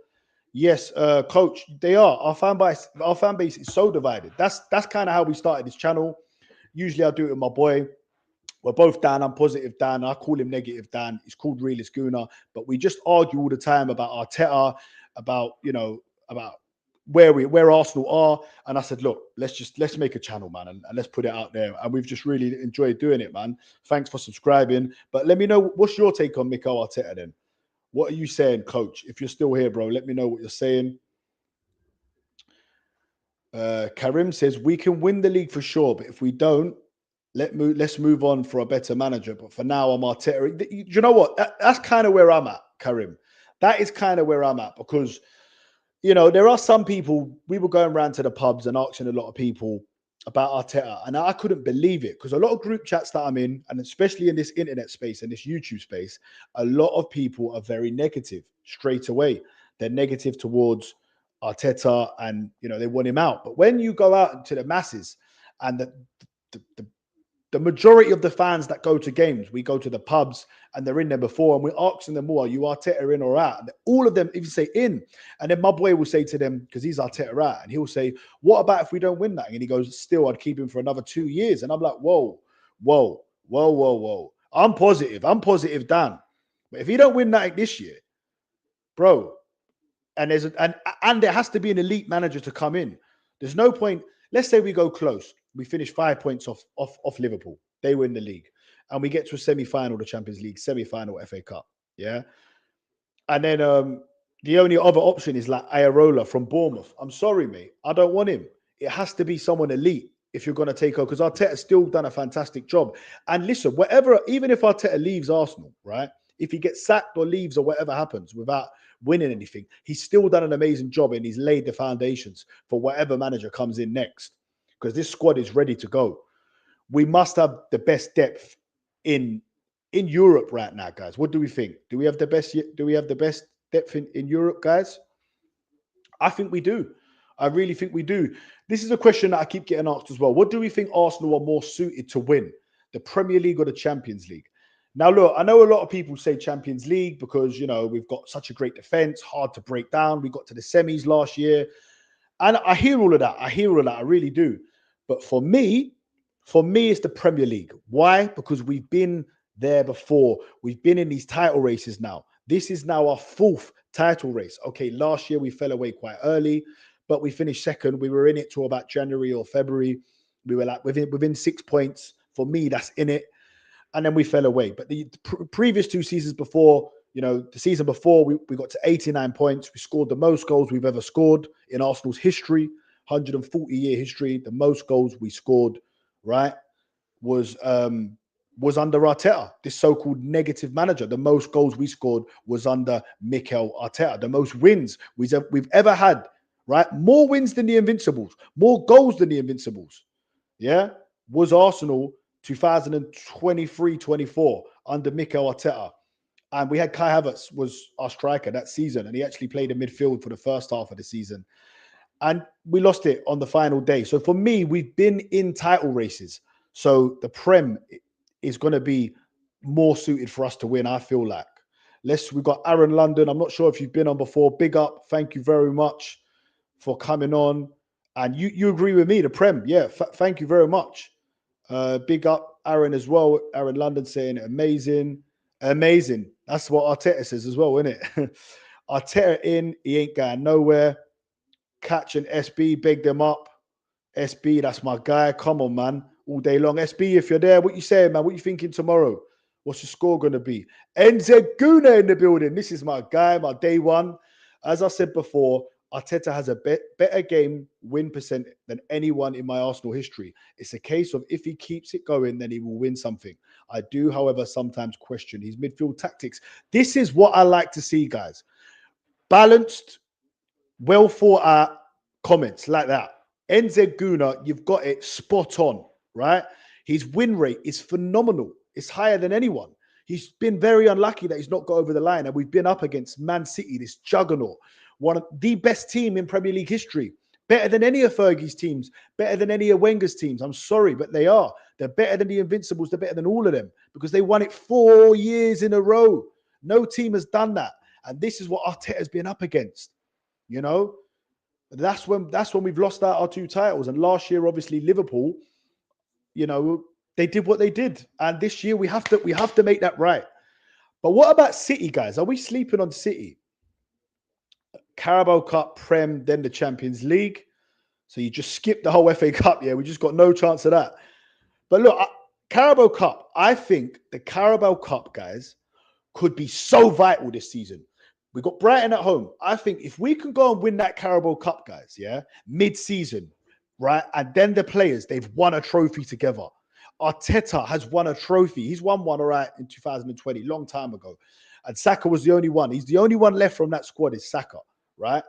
yes, coach, they are. Our fan base is so divided. That's kind of how we started this channel. Usually, I do it with my boy. We're both Dan. I'm positive Dan. I call him negative Dan. He's called Realist Guna. But we just argue all the time about Arteta, about where Arsenal are. And I said, look, let's make a channel, man, and let's put it out there. And we've just really enjoyed doing it, man. Thanks for subscribing. But let me know, what's your take on Mikel Arteta then? What are you saying, coach? If you're still here, bro, let me know what you're saying. Karim says, we can win the league for sure, but if we don't, let's move on for a better manager. But for now, I'm Arteta. You know what? That's kind of where I'm at, Karim. That is kind of where I'm at, because, you know, there are some people, we were going around to the pubs and asking a lot of people about Arteta, and I couldn't believe it, because a lot of group chats that I'm in, and especially in this internet space and this YouTube space, a lot of people are very negative straight away. They're negative towards Arteta, and, you know, they want him out. But when you go out into the masses, and the majority of the fans that go to games, we go to the pubs and they're in there before, and we're asking them all, are you Arteta in or out? And all of them even say in. And then my boy will say to them, because he's Arteta out, and he'll say, what about if we don't win that? And he goes, still, I'd keep him for another 2 years. And I'm like, whoa. I'm positive, Dan. But if he don't win that this year, bro, and there has to be an elite manager to come in. There's no point. Let's say we go close. We finish 5 points off Liverpool. They win the league. And we get to a semi-final, the Champions League, semi-final, FA Cup. Yeah. And then the only other option is like Iraola from Bournemouth. I'm sorry, mate. I don't want him. It has to be someone elite if you're going to take over, because Arteta's still done a fantastic job. And listen, whatever, even if Arteta leaves Arsenal, right? If he gets sacked or leaves or whatever happens without winning anything, he's still done an amazing job, and he's laid the foundations for whatever manager comes in next, because this squad is ready to go. We must have the best depth in Europe right now, guys. What do we think? Do we have the best depth in Europe, guys? I think we do. I really think we do. This is a question that I keep getting asked as well. What do we think Arsenal are more suited to win, the Premier League or the Champions League? Now, look, I know a lot of people say Champions League because, you know, we've got such a great defense, hard to break down. We got to the semis last year. And I hear all of that. I really do. But for me, it's the Premier League. Why? Because we've been there before. We've been in these title races now. This is now our 4th title race. Okay, last year we fell away quite early, but we finished second. We were in it till about January or February. We were like within 6 points. For me, that's in it. And then we fell away. But the previous 2 seasons before, the season before, we got to 89 points. We scored the most goals we've ever scored in Arsenal's history, 140-year history. The most goals we scored, right, was under Arteta, this so-called negative manager. The most goals we scored was under Mikel Arteta. The most wins we've ever had, right? More wins than the Invincibles, more goals than the Invincibles. Yeah, was Arsenal 2023-24 under Mikel Arteta. And we had Kai Havertz was our striker that season, and he actually played in midfield for the first half of the season. And we lost it on the final day. So for me, we've been in title races. So the Prem is going to be more suited for us to win, I feel like. We've got Aaron London. I'm not sure if you've been on before. Big up. Thank you very much for coming on. And you agree with me, the Prem. Yeah, thank you very much. Big up Aaron as well. Aaron London saying amazing. Amazing. That's what Arteta says as well, isn't it? Arteta in, he ain't going nowhere. Catch and SB, beg them up. SB, that's my guy. Come on, man. All day long. SB, if you're there, what you saying, man? What you thinking tomorrow? What's the score going to be? NZ Guna in the building. This is my guy, my day one. As I said before, Arteta has a better game win percent than anyone in my Arsenal history. It's a case of if he keeps it going, then he will win something. I do, however, sometimes question his midfield tactics. This is what I like to see, guys. Balanced, well thought out comments like that. NZ Guna, you've got it spot on, right? His win rate is phenomenal. It's higher than anyone. He's been very unlucky that he's not got over the line. And we've been up against Man City, this juggernaut, one of the best team in Premier League history. Better than any of Fergie's teams, better than any of Wenger's teams. I'm sorry, but they are. They're better than the Invincibles. They're better than all of them because they won it 4 years in a row. No team has done that. And this is what Arteta's been up against. That's when we've lost out our 2 titles. And last year, obviously, Liverpool, they did what they did. And this year we have to make that right. But what about City, guys? Are we sleeping on City? Carabao Cup, Prem, then the Champions League. So you just skip the whole FA Cup. Yeah, we just got no chance of that. But look, Carabao Cup, I think the Carabao Cup, guys, could be so vital this season. We got Brighton at home. I think if we can go and win that Carabao Cup, guys, yeah, mid-season, right, and then the players, they've won a trophy together. Arteta has won a trophy. He's won one, all right, in 2020, long time ago. And Saka was the only one. He's the only one left from that squad is Saka, right?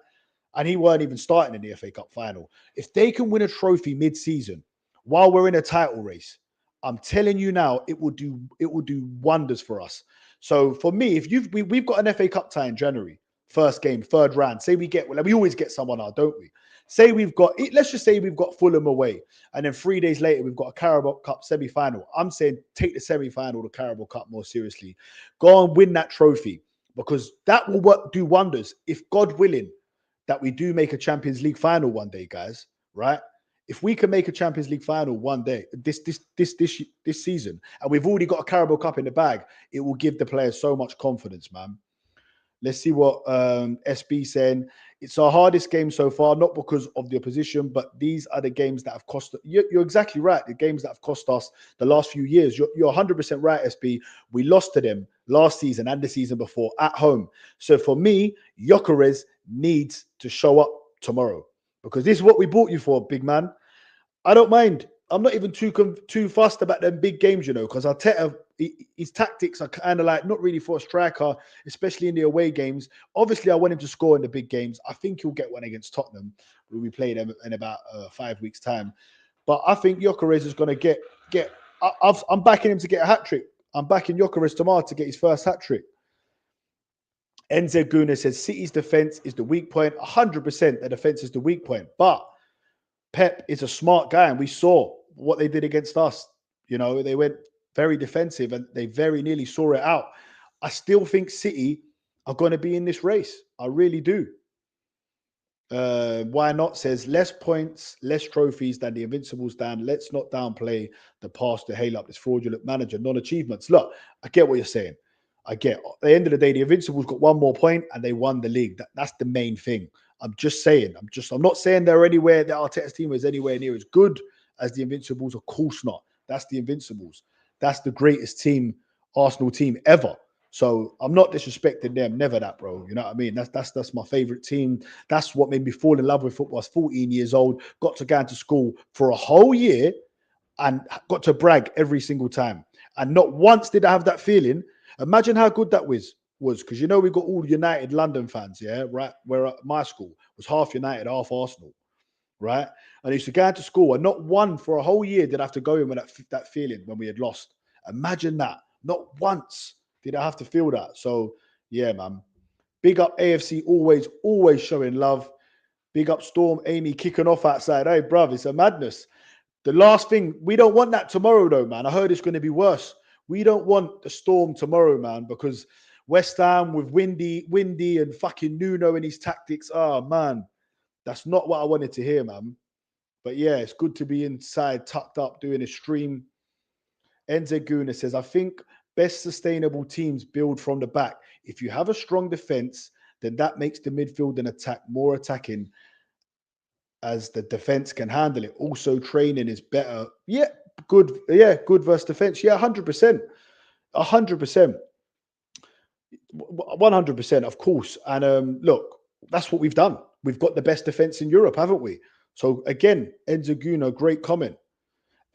And he weren't even starting in the FA Cup final. If they can win a trophy mid-season while we're in a title race, I'm telling you now, it will do wonders for us. So for me, if we've got an FA Cup tie in January, first game, third round. Say we always get someone out, don't we? Say let's just say we've got Fulham away, and then 3 days later we've got a Carabao Cup semi-final. I'm saying take the semi-final, the Carabao Cup more seriously. Go and win that trophy because that will do wonders. If God willing, that we do make a Champions League final one day, guys. Right? If we can make a Champions League final one day, this season, and we've already got a Carabao Cup in the bag, it will give the players so much confidence, man. Let's see what SB saying. It's our hardest game so far, not because of the opposition, but these are the games that have cost. You're exactly right. The games that have cost us the last few years. You're 100% right, SB. We lost to them last season and the season before at home. So for me, Gyökeres needs to show up tomorrow because this is what we bought you for, big man. I don't mind. I'm not even too fussed about them big games, because Arteta, his tactics are kind of like not really for a striker, especially in the away games. Obviously, I want him to score in the big games. I think he'll get one against Tottenham when we play them in about 5 weeks' time. But I think Gyökeres is going to get. I'm backing him to get a hat trick. I'm backing Gyökeres tomorrow to get his first hat trick. NZ Guna says City's defense is the weak point. 100% the defense is the weak point, but Pep is a smart guy, and we saw what they did against us. They went very defensive, and they very nearly saw it out. I still think City are going to be in this race. I really do. Why not says less points, less trophies than the Invincibles, Dan. Let's not downplay the past to hail up this fraudulent manager, non-achievements. Look, I get what you're saying. I get. At the end of the day, the Invincibles got one more point and they won the league. That's the main thing. I'm just saying. I'm not saying they're anywhere. The Arteta's team is anywhere near as good as the Invincibles? Of course not. That's the Invincibles. That's the greatest team, Arsenal team ever. So I'm not disrespecting them. Never that, bro. You know what I mean? That's my favorite team. That's what made me fall in love with football. I was 14 years old, got to go into school for a whole year and got to brag every single time. And not once did I have that feeling. Imagine how good that was because you know we got all United London fans, yeah, right? Where my school was half United, half Arsenal, right? And I used to go into school, and not one for a whole year did I have to go in with that feeling when we had lost. Imagine that. Not once did I have to feel that. So yeah, man. Big up AFC, always showing love. Big up Storm, Amy kicking off outside. Hey, bruv, it's a madness. The last thing, we don't want that tomorrow, though, man. I heard it's going to be worse. We don't want the Storm tomorrow, man, because West Ham with Windy and fucking Nuno and his tactics. Oh, man, that's not what I wanted to hear, man. But yeah, it's good to be inside, tucked up, doing a stream. Enze Guna says, I think best sustainable teams build from the back. If you have a strong defense, then that makes the midfield and attack more attacking as the defense can handle it. Also, training is better. Yeah, good. Yeah, good versus defense. Yeah, 100%. 100%. 100%, of course. And look, that's what we've done. We've got the best defense in Europe, haven't we? So again, Enzo Guna, great comment.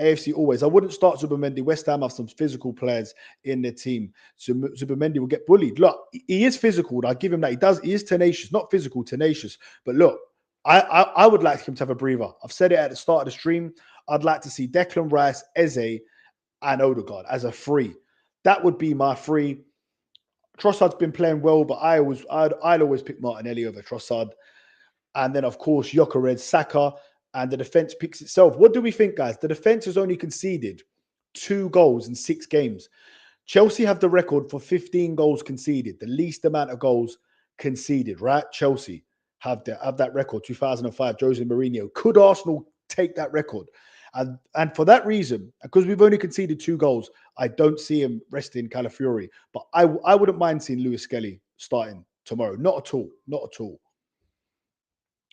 AFC always. I wouldn't start Zubimendi. West Ham have some physical players in their team. So Zubimendi will get bullied. Look, he is physical. I give him that. He is tenacious, not physical, tenacious. But look, I would like him to have a breather. I've said it at the start of the stream. I'd like to see Declan Rice, Eze, and Odegaard as a free. That would be my free. Trossard's been playing well, but I'd always pick Martinelli over Trossard. And then, of course, Gyökeres, Saka, and the defense picks itself. What do we think, guys? The defense has only conceded 2 goals in 6 games. Chelsea have the record for 15 goals conceded, the least amount of goals conceded, right? Chelsea have that record, 2005, Jose Mourinho. Could Arsenal take that record? And for that reason, because we've only conceded 2 goals, I don't see him resting Calafiori. But I wouldn't mind seeing Lewis Skelly starting tomorrow. Not at all. Not at all.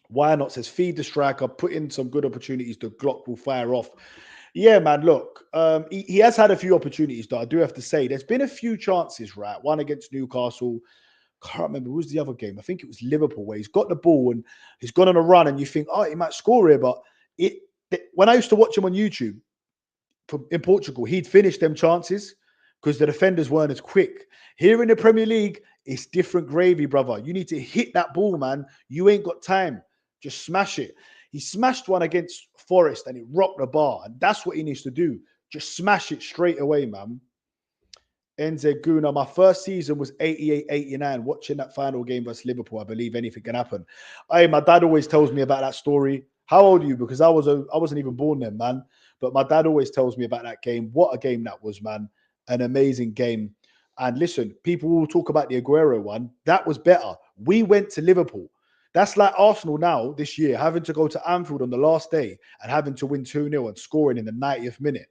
Why not? Says feed the striker, put in some good opportunities. The Glock will fire off. Yeah, man. Look, he has had a few opportunities, though. I do have to say, there's been a few chances, right? One against Newcastle. Can't remember who was the other game. I think it was Liverpool, where he's got the ball and he's gone on a run, and you think, oh, he might score here. But when I used to watch him on YouTube in Portugal, he'd finish them chances because the defenders weren't as quick. Here in the Premier League, it's different gravy, brother. You need to hit that ball, man. You ain't got time. Just smash it. He smashed one against Forest and it rocked the bar. And that's what he needs to do. Just smash it straight away, man. Enze Guna, my first season was 88-89. Watching that final game versus Liverpool, I believe anything can happen. Hey, my dad always tells me about that story. How old are you? Because I wasn't even born then, man. But my dad always tells me about that game. What a game that was, man. An amazing game. And listen, people will talk about the Aguero one. That was better. We went to Liverpool. That's like Arsenal now this year, having to go to Anfield on the last day and having to win 2-0 and scoring in the 90th minute.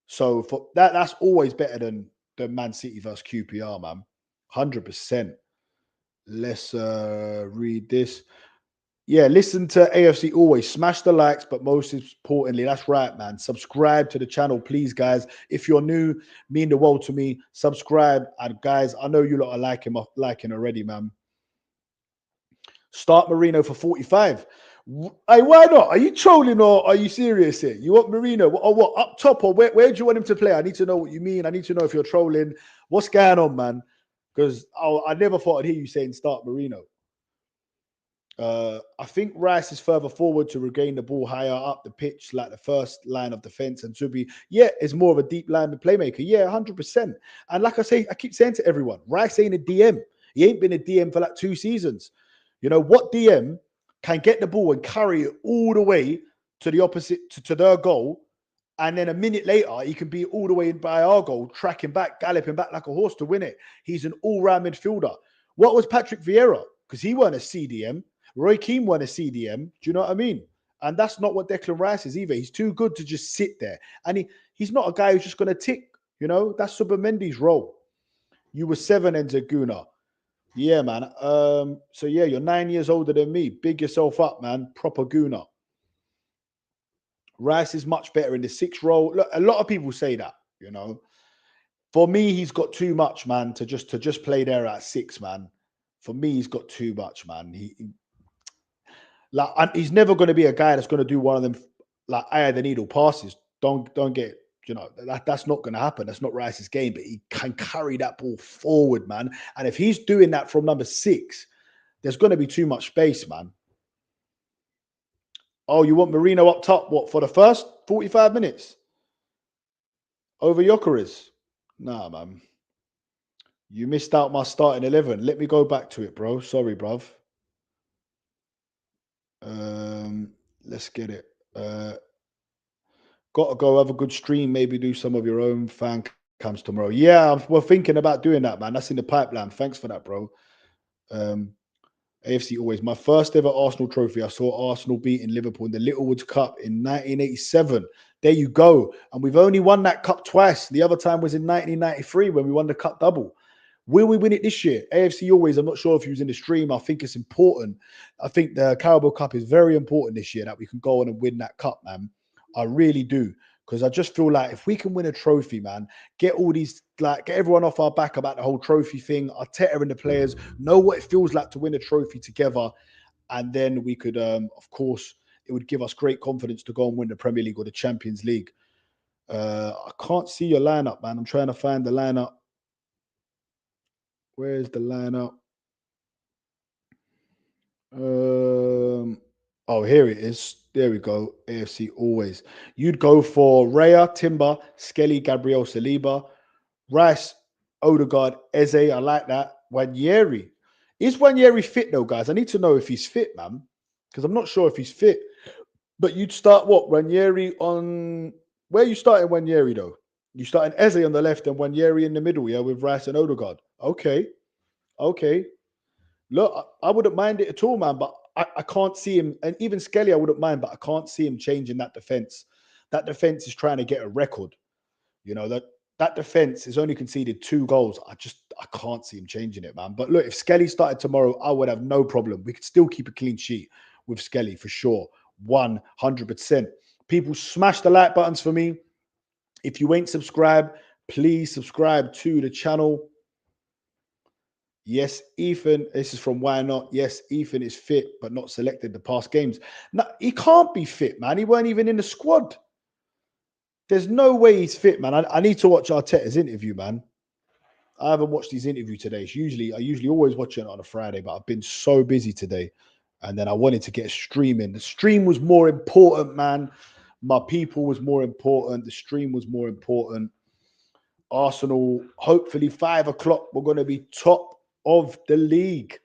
So for that's always better than Man City versus QPR, man. 100%. Let's read this. Yeah, listen to AFC always. Smash the likes, but most importantly, that's right, man. Subscribe to the channel, please, guys. If you're new, mean the world to me. Subscribe. And guys, I know you lot are liking already, man. Start Marino for 45. Hey, why not? Are you trolling or are you serious here? You want Marino or what? Up top or where do you want him to play? I need to know what you mean. I need to know if you're trolling. What's going on, man? Because I never thought I'd hear you saying start Marino. I think Rice is further forward to regain the ball higher up the pitch, like the first line of defense, and Zubi, is more of a deep line playmaker. Yeah, 100%. And like I keep saying to everyone, Rice ain't a DM. He ain't been a DM for like 2 seasons. You know what DM can get the ball and carry it all the way to the opposite to their goal, and then a minute later he can be all the way by our goal, tracking back, galloping back like a horse to win it. He's an all-round midfielder. What was Patrick Vieira? Because he weren't a CDM. Roy Keane won a CDM. Do you know what I mean? And that's not what Declan Rice is either. He's too good to just sit there. And he's not a guy who's just going to tick. You know, that's Zubimendi's role. You were 7, Enzo Guna. Yeah, man. So yeah, you're 9 years older than me. Big yourself up, man. Proper Guna. Rice is much better in the 6 role. Look, a lot of people say that, you know. For me, he's got too much, man, to just play there at 6, man. For me, he's got too much, man. He's never going to be a guy that's going to do one of them like eye of the needle passes. Don't get, you know, that's not going to happen. That's not Rice's game, but he can carry that ball forward, man. And if he's doing that from number 6, there's going to be too much space, man. Oh, you want Merino up top? What, for the first 45 minutes over Gyökeres? Nah, man. You missed out my starting 11. Let me go back to it, bro. Sorry, bruv. Let's get it. Got to go have a good stream. Maybe do some of your own fan cams tomorrow. Yeah, we're thinking about doing that, man. That's in the pipeline. Thanks for that, bro. AFC always. My first ever Arsenal trophy. I saw Arsenal beating Liverpool in the Littlewoods Cup in 1987. There you go. And we've only won that cup twice. The other time was in 1993 when we won the cup double. Will we win it this year? AFC always. I'm not sure if he was in the stream. I think it's important. I think the Carabao Cup is very important this year that we can go on and win that cup, man. I really do. Because I just feel like if we can win a trophy, man, get all these, like, get everyone off our back about the whole trophy thing, Arteta and the players know what it feels like to win a trophy together. And then we could, of course, it would give us great confidence to go and win the Premier League or the Champions League. I can't see your lineup, man. I'm trying to find the lineup. Where's the lineup? Oh, here it is. There we go. AFC always. You'd go for Raya, Timber, Skelly, Gabriel, Saliba, Rice, Odegaard, Eze. I like that. Wanyeri. Is Wanyeri fit though, guys? I need to know if he's fit, man. Because I'm not sure if he's fit. But you'd start what? Wanyeri on... Where are you starting Wanyeri though? You starting Eze on the left and Wanyeri in the middle, yeah, with Rice and Odegaard. Okay. Look, I wouldn't mind it at all, man, but I can't see him, and even Skelly I wouldn't mind, but I can't see him changing that defense. That defense is trying to get a record. You know, that defense has only conceded 2 goals. I can't see him changing it, man. But look, if Skelly started tomorrow, I would have no problem. We could still keep a clean sheet with Skelly for sure. 100%. People smash the like buttons for me. If you ain't subscribed, please subscribe to the channel. Yes, Ethan, this is from Why Not. Yes, Ethan is fit, but not selected the past games. No, he can't be fit, man. He weren't even in the squad. There's no way he's fit, man. I need to watch Arteta's interview, man. I haven't watched his interview today. I usually always watch it on a Friday, but I've been so busy today. And then I wanted to get streaming. The stream was more important, man. My people was more important. The stream was more important. Arsenal, hopefully 5 o'clock, we're going to be top of the league.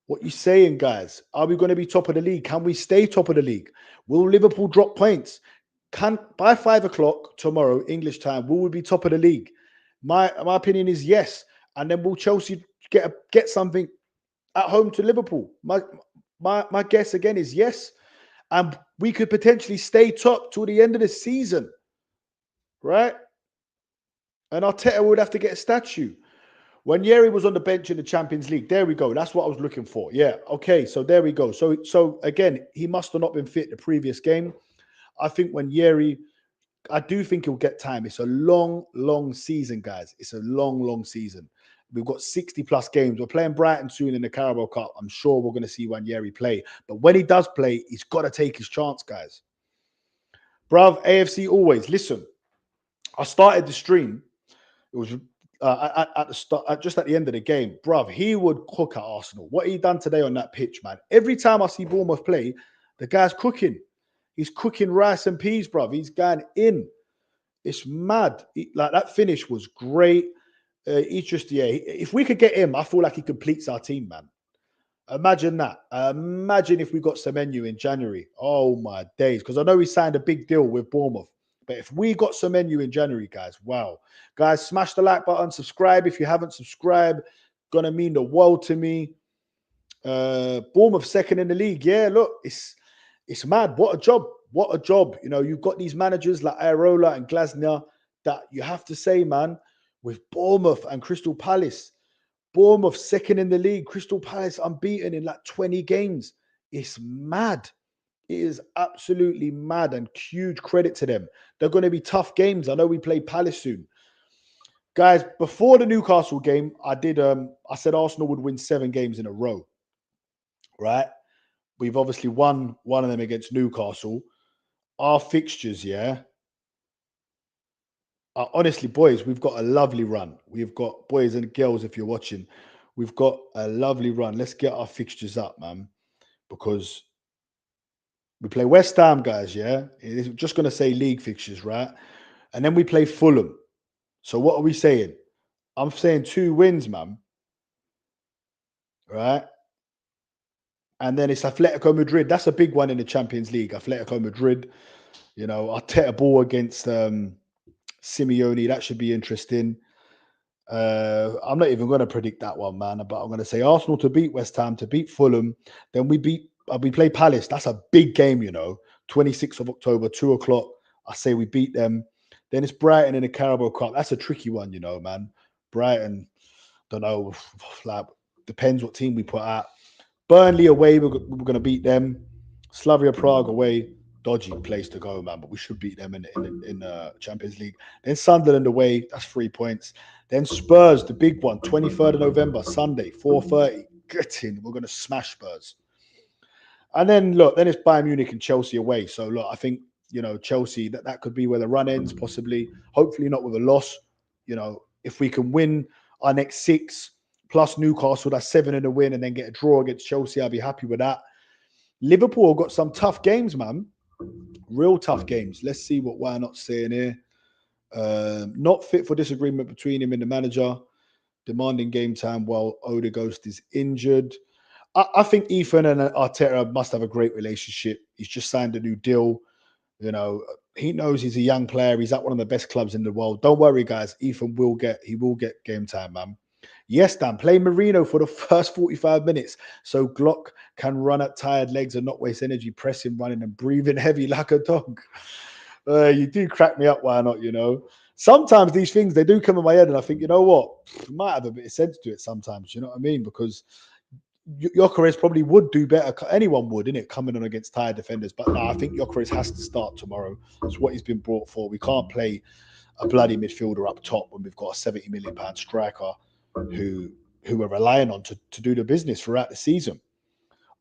What you saying, guys? Are we going to be top of the league? Can we stay top of the league? Will Liverpool drop points? By 5 o'clock tomorrow, English time, will we be top of the league? My opinion is yes. And then will Chelsea get something at home to Liverpool? My guess again is yes. And we could potentially stay top till the end of the season. Right? And Arteta would have to get a statue. When Yeri was on the bench in the Champions League, there we go. That's what I was looking for. Yeah, okay, so there we go. So again, he must have not been fit the previous game. I think when Yeri, I do think he'll get time. It's a long, long season, guys. It's a long, long season. We've got 60 plus games. We're playing Brighton soon in the Carabao Cup. I'm sure we're going to see Wanyeri play. But when he does play, he's got to take his chance, guys. Bruv, AFC always. Listen, I started the stream. It was at the start, just at the end of the game. Bruv, he would cook at Arsenal. What he done today on that pitch, man. Every time I see Bournemouth play, the guy's cooking. He's cooking rice and peas, bruv. He's going in. It's mad. Like, that finish was great. He's just, yeah. If we could get him, I feel like he completes our team, man. Imagine that. Imagine if we got Semenyo in January. Oh, my days. Because I know he signed a big deal with Bournemouth. But if we got Semenyo in January, guys, wow. Guys, smash the like button. Subscribe if you haven't subscribed. Going to mean the world to me. Bournemouth second in the league. Yeah, look, it's mad. What a job. What a job. You know, you've got these managers like Areola and Glasner that you have to say, man, with Bournemouth and Crystal Palace. Bournemouth second in the league. Crystal Palace unbeaten in like 20 games. It's mad. It is absolutely mad, and huge credit to them. They're going to be tough games. I know we play Palace soon. Guys, before the Newcastle game, I said Arsenal would win 7 games in a row, right? We've obviously won one of them against Newcastle. Our fixtures, yeah. Honestly, boys, we've got a lovely run. We've got, boys and girls, if you're watching, we've got a lovely run. Let's get our fixtures up, man, because we play West Ham, guys, yeah? It's just going to say league fixtures, right? And then we play Fulham. So what are we saying? I'm saying 2 wins, man. Right? And then it's Atletico Madrid. That's a big one in the Champions League. Atletico Madrid, you know, Arteta ball against Simeone. That should be interesting. I'm not even going to predict that one, man. But I'm going to say Arsenal to beat West Ham, to beat Fulham. Then we play Palace. That's a big game, you know. 26th of October, 2 o'clock. I say we beat them. Then it's Brighton in the Carabao Cup. That's a tricky one, you know, man. Brighton, don't know, like depends what team we put out. Burnley away, we're going to beat them. Slavia Prague away, dodgy place to go, man. But we should beat them in the Champions League. Then Sunderland away, that's 3 points. Then Spurs, the big one, 23rd of November, Sunday, 4:30. Get in, we're going to smash Spurs. And then look, then it's Bayern Munich and Chelsea away. So look, I think, you know, Chelsea, that could be where the run ends, possibly. Hopefully not with a loss. You know, if we can win our next 6 plus Newcastle, that's 7 in a win, and then get a draw against Chelsea, I'll be happy with that. Liverpool got some tough games, man. Real tough games. Let's see what Why Not saying here. Not fit for disagreement between him and the manager. Demanding game time while Odegaard is injured. I think Ethan and Arteta must have a great relationship. He's just signed a new deal. You know, he knows he's a young player. He's at one of the best clubs in the world. Don't worry, guys. Ethan will get game time, man. Yes, Dan, play Marino for the first 45 minutes so Glock can run at tired legs and not waste energy pressing, running, and breathing heavy like a dog. You do crack me up, Why Not, you know? Sometimes these things, they do come in my head and I think, you know what? It might have a bit of sense to it sometimes, you know what I mean? Because Gyökeres probably would do better. Anyone would, innit? Coming on against tired defenders. But no, I think Gyökeres has to start tomorrow. It's what he's been brought for. We can't play a bloody midfielder up top when we've got a £70 million striker who we're relying on to do the business throughout the season.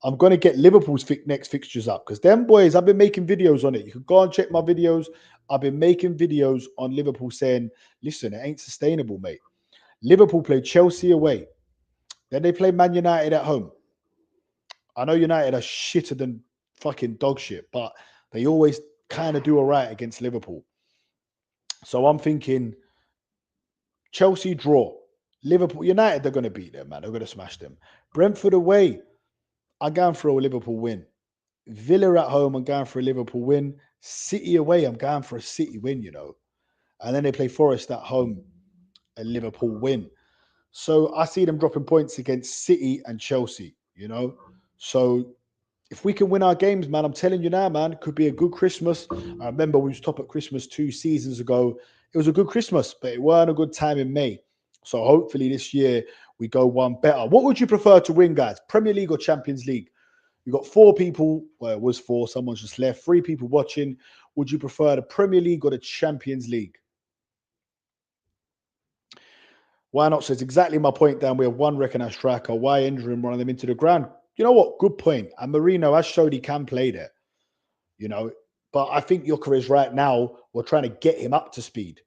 I'm going to get Liverpool's next fixtures up because them boys, I've been making videos on it. You can go and check my videos. I've been making videos on Liverpool saying, listen, it ain't sustainable, mate. Liverpool play Chelsea away. Then they play Man United at home. I know United are shitter than fucking dog shit, but they always kind of do all right against Liverpool. So I'm thinking Chelsea draw. Liverpool, United, they're going to beat them, man. They're going to smash them. Brentford away, I'm going for a Liverpool win. Villa at home, I'm going for a Liverpool win. City away, I'm going for a City win, you know. And then they play Forest at home, a Liverpool win. So I see them dropping points against City and Chelsea, you know. So if we can win our games, man, I'm telling you now, man, it could be a good Christmas. I remember we was top at Christmas 2 seasons ago. It was a good Christmas, but it weren't a good time in May. So hopefully this year we go one better. What would you prefer to win, guys? Premier League or Champions League? You've got 4 people. Well, it was 4. Someone's just left. 3 people watching. Would you prefer the Premier League or the Champions League? Why Not says exactly my point, Dan. We have one recognised striker. Why injuring one of them into the ground? You know what? Good point. And Marino has showed he can play there. You know, but I think Gyökeres right now, we're trying to get him up to speed.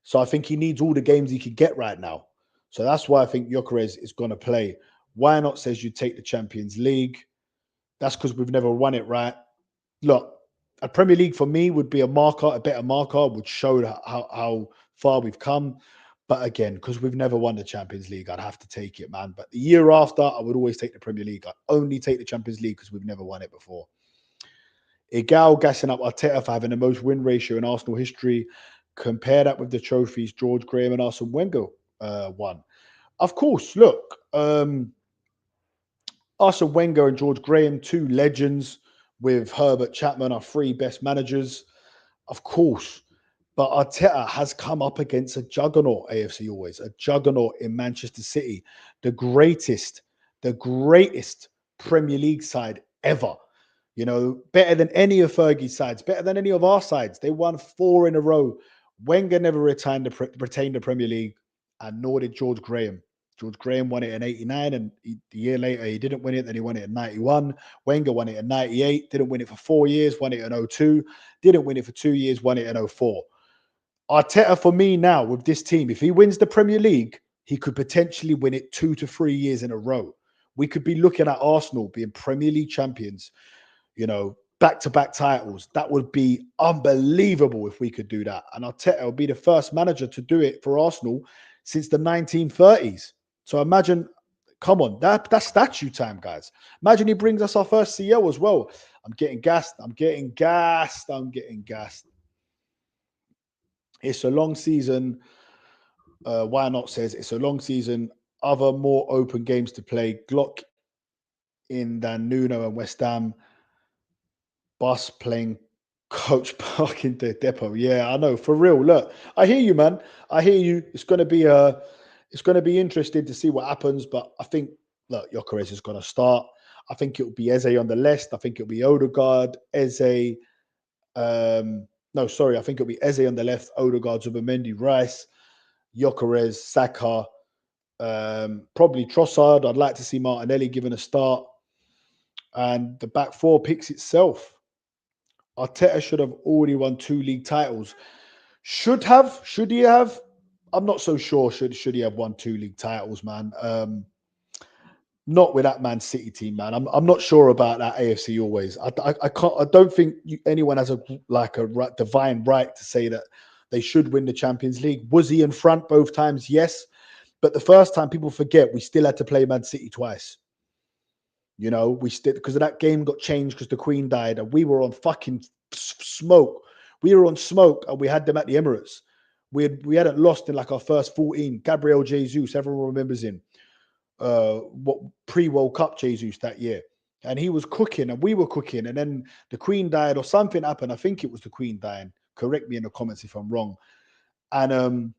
So I think he needs all the games he could get right now. So that's why I think Gyökeres is going to play. Why Not says you take the Champions League. That's because we've never won it, right? Look, a Premier League for me would be a better marker, would show how far we've come. But again, because we've never won the Champions League, I'd have to take it, man. But the year after, I would always take the Premier League. I'd only take the Champions League because we've never won it before. Igal gassing up Arteta for having the most win ratio in Arsenal history. Compare that with the trophies George Graham and Arsene Wenger won. Of course, look, Arsene Wenger and George Graham, 2 legends with Herbert Chapman, are 3 best managers. Of course. But Arteta has come up against a juggernaut, AFC always, a juggernaut in Manchester City, the greatest Premier League side ever. You know, better than any of Fergie's sides, better than any of our sides. They won 4 in a row. Wenger never retained the Premier League, and nor did George Graham. George Graham won it in 89, and the year later he didn't win it. Then he won it in 91. Wenger won it in 98, didn't win it for 4 years, won it in 02, didn't win it for 2 years, won it in 04. Arteta, for me now, with this team, if he wins the Premier League, he could potentially win it 2 to 3 years in a row. We could be looking at Arsenal being Premier League champions, you know, back-to-back titles. That would be unbelievable if we could do that. And Arteta will be the first manager to do it for Arsenal since the 1930s. So imagine, come on, that's statue time, guys. Imagine he brings us our first CEO as well. I'm getting gassed. I'm getting gassed. It's a long season. Why not says it's a long season. Other more open games to play. Glock in than Nuno and West Ham. Bus playing Coach Park in the depot. Yeah, I know. For real. Look, I hear you, man. I hear you. It's gonna be interesting to see what happens. But I think look, Gyökeres is gonna start. I think it'll be Eze on the left. I think it'll be Odegaard, Eze. No, sorry, I think it'll be Eze on the left, Odegaard, Zubimendi, Rice, Gyökeres, Saka, probably Trossard. I'd like to see Martinelli given a start. And the back four picks itself. Arteta should have already won 2 league titles. Should he have? I'm not so sure. Should he have won 2 league titles, man? Not with that Man City team, man. I'm not sure about that AFC always. I can't. I don't think anyone has a divine right to say that they should win the Champions League. Was he in front both times? Yes, but the first time, people forget, we still had to play Man City twice. You know, we still, because that game got changed because the Queen died, and we were on fucking smoke. We were on smoke, and we had them at the Emirates. We hadn't lost in like our first 14. Gabriel Jesus, everyone remembers him. What pre-World Cup Jesus that year, and he was cooking, and we were cooking, and then the Queen died or something happened. I think it was the Queen dying. Correct me in the comments if I'm wrong. And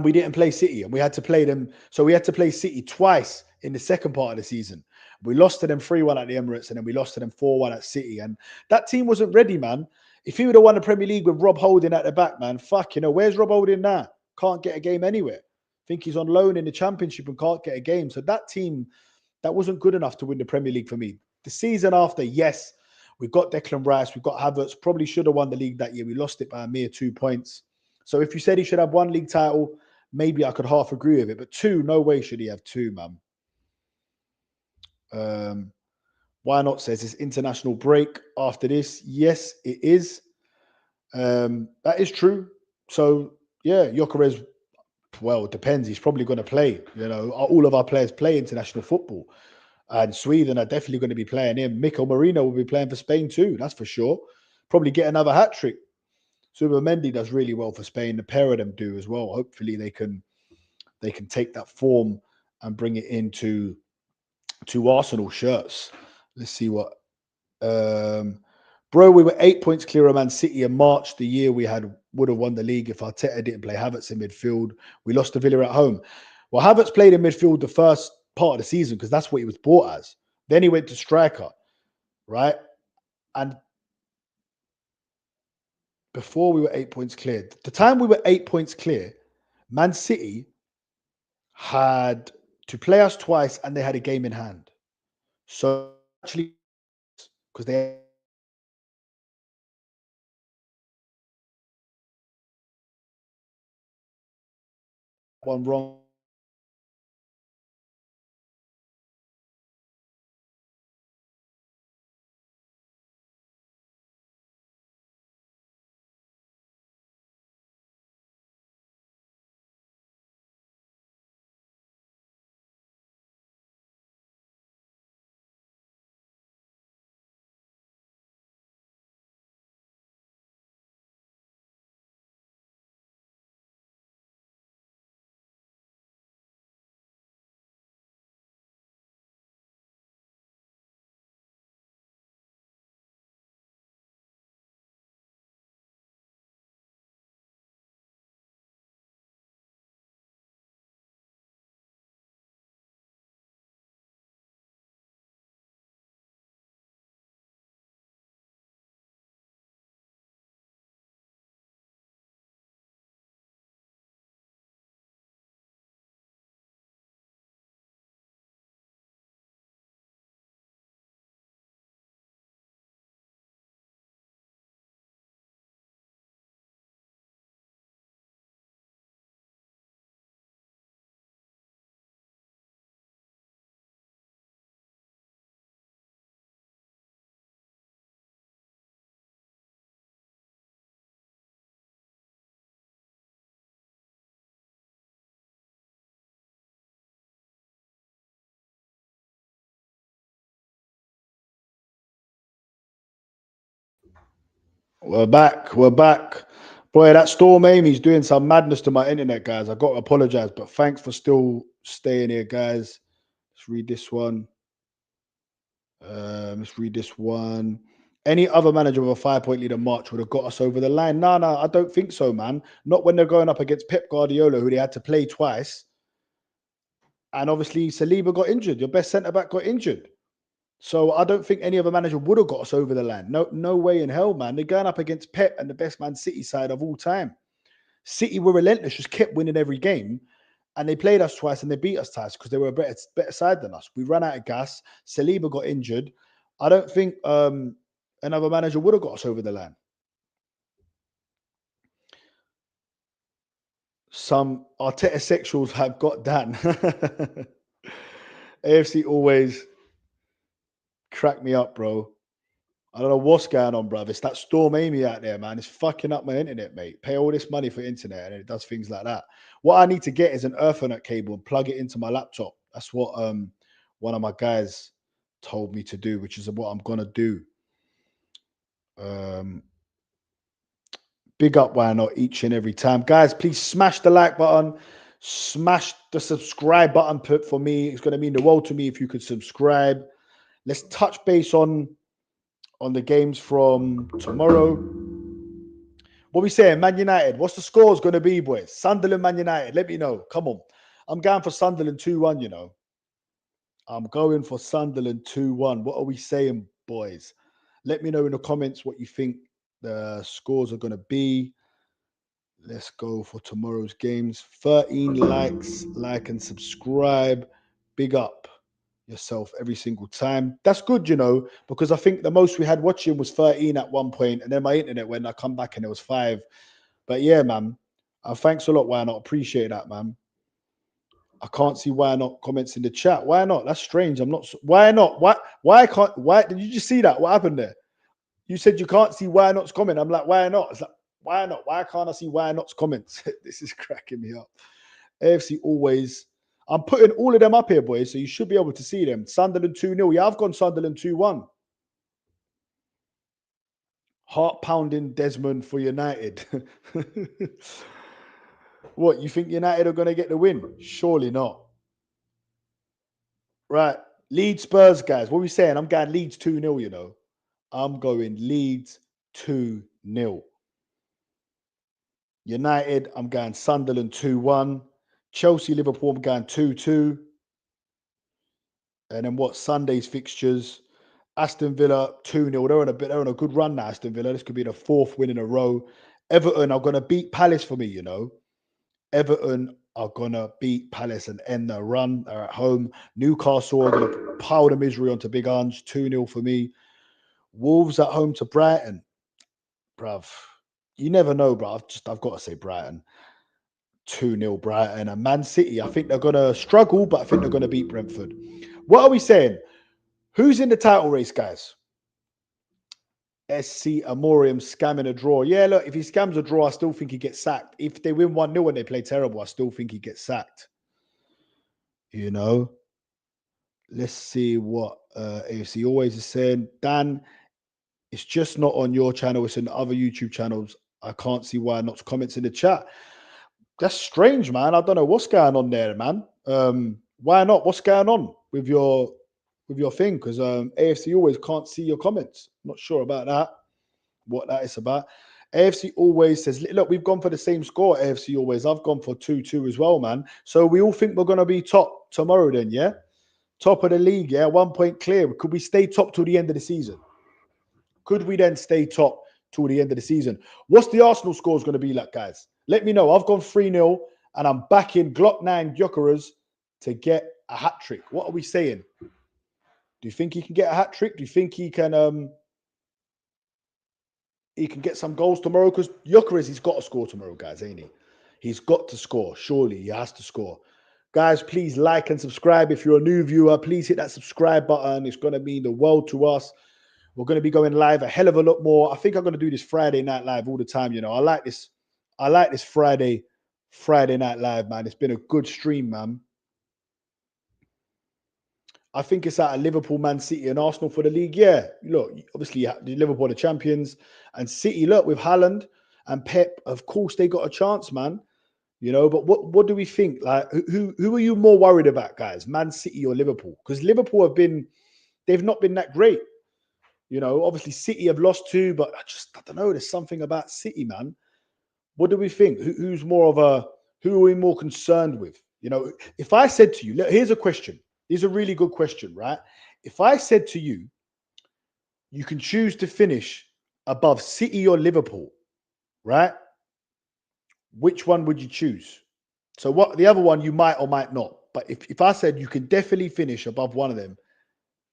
we didn't play City, and we had to play them. So we had to play City twice in the second part of the season. We lost to them 3-1 at the Emirates, and then we lost to them 4-1 at City. And that team wasn't ready, man. If he would have won the Premier League with Rob Holding at the back, man, fuck, you know, where's Rob Holding now? Can't get a game anywhere. I think he's on loan in the Championship and can't get a game. So that team, that wasn't good enough to win the Premier League for me. The season after, yes, we got Declan Rice, we got Havertz, probably should have won the league that year. We lost it by a mere 2 points. So if you said he should have 1 league title, maybe I could half agree with it. But 2, no way should he have 2, man. Why not says it's international break after this. Yes, it is. That is true. So yeah, Gyökeres, well, it depends. He's probably going to play. You know, all of our players play international football, and Sweden are definitely going to be playing him. Mikel Merino will be playing for Spain too. That's for sure. Probably get another hat trick. Zubimendi does really well for Spain. The pair of them do as well. Hopefully they can take that form and bring it into Arsenal shirts. Let's see what. Bro, we were 8 points clear of Man City in March, the year we would have won the league if Arteta didn't play Havertz in midfield. We lost to Villa at home. Well, Havertz played in midfield the first part of the season because that's what he was bought as. Then he went to striker, right? And before we were 8 points clear, the time we were 8 points clear, Man City had to play us twice and they had a game in hand. So actually, because they one wrong We're back. We're back. Boy, that Storm Amy's doing some madness to my internet, guys. I got to apologize, but thanks for still staying here, guys. Let's read this one. Let's read this one. Any other manager with a 5-point lead in March would have got us over the line. No, I don't think so, man. Not when they're going up against Pep Guardiola, who they had to play twice. And obviously, Saliba got injured. Your best centre back got injured. So I don't think any other manager would have got us over the line. No way in hell, man. They're going up against Pep and the best Man City side of all time. City were relentless, just kept winning every game. And they played us twice and they beat us twice because they were a better side than us. We ran out of gas. Saliba got injured. I don't think another manager would have got us over the line. Some Arteta sexuals have got Dan. AFC always crack me up, bro. I don't know what's going on, bruv. It's that Storm Amy out there, man. It's fucking up my internet, mate. Pay all this money for internet and it does things like that. What I need to get is an Ethernet cable and plug it into my laptop. That's what one of my guys told me to do, which is what I'm gonna do. Big up, why not, each and every time. Guys, please smash the like button, smash the subscribe button for me. It's gonna mean the world to me if you could subscribe. Let's touch base on the games from tomorrow. What we saying, Man United? What's the scores going to be, boys? Sunderland, Man United. Let me know. Come on. I'm going for Sunderland 2-1, you know. I'm going for Sunderland 2-1. What are we saying, boys? Let me know in the comments what you think the scores are going to be. Let's go for tomorrow's games. 13 likes, like and subscribe. Big up yourself every single time. That's good, you know, because I think the most we had watching was 13 at one point, and then my internet went. I come back and it was 5. But yeah, man, thanks a lot. Why not? Appreciate that, man. I can't see why not comments in the chat. Why not? That's strange. I'm not. Why not? Why can't? Why did you just see that? What happened there? You said you can't see why not's comment. I'm like, why not? It's like, why not? Why can't I see why not's comments? This is cracking me up. AFC always. I'm putting all of them up here, boys, so you should be able to see them. Sunderland 2-0. Yeah, I've gone Sunderland 2-1. Heart pounding Desmond for United. What, you think United are going to get the win? Surely not. Right. Leeds Spurs, guys. What are we saying? I'm going Leeds 2-0, you know. I'm going Leeds 2-0. United, I'm going Sunderland 2-1. Chelsea, Liverpool, I'm going 2-2. And then what? Sunday's fixtures. Aston Villa 2-0. They're on a good run now, Aston Villa. This could be the 4th win in a row. Everton are going to beat Palace for me, you know. Everton are going to beat Palace and end their run. They're at home. Newcastle are going to pile the misery onto Big Ange. 2-0 for me. Wolves at home to Brighton. Bruv, you never know, bro. I've got to say Brighton. 2-0 Brighton. And Man City, I think they're going to struggle, but I think they're going to beat Brentford. What are we saying? Who's in the title race, guys? SC Amorium scamming a draw. Yeah, look, if he scams a draw, I still think he gets sacked. If they win 1-0 and they play terrible, I still think he gets sacked. You know? Let's see what AFC always is saying. Dan, it's just not on your channel. It's in other YouTube channels. I can't see why not comments in the chat. That's strange, man. I don't know what's going on there, man. Why not? What's going on with your thing? Because AFC always can't see your comments. Not sure about that. What that is about. AFC always says, look, we've gone for the same score. AFC always. I've gone for 2-2 as well, man. So we all think we're going to be top tomorrow then, yeah? Top of the league, yeah? 1 point clear. Could we stay top till the end of the season? Could we then stay top till the end of the season? What's the Arsenal scores going to be like, guys? Let me know. I've gone 3-0 and I'm backing Glock 9 Gyökeres to get a hat-trick. What are we saying? Do you think he can get a hat-trick? Do you think he can get some goals tomorrow? Because Gyökeres, he's got to score tomorrow, guys, ain't he? He's got to score. Surely he has to score. Guys, please like and subscribe. If you're a new viewer, please hit that subscribe button. It's going to mean the world to us. We're going to be going live a hell of a lot more. I think I'm going to do this Friday night live all the time. You know, I like this Friday night live, man. It's been a good stream, man. I think it's out of Liverpool, Man City, and Arsenal for the league. Yeah, look, obviously Liverpool are the champions, and City. Look, with Haaland and Pep, of course they got a chance, man. You know, but what do we think? Like, who are you more worried about, guys? Man City or Liverpool? Because Liverpool they've not been that great. You know, obviously City have lost two, but I don't know. There's something about City, man. What do we think? Who's more of a who are we more concerned with? You know, if I said to you, look, here's a question. Here's a really good question, right? If I said to you, you can choose to finish above City or Liverpool, right? Which one would you choose? So what the other one you might or might not. But if I said you can definitely finish above one of them,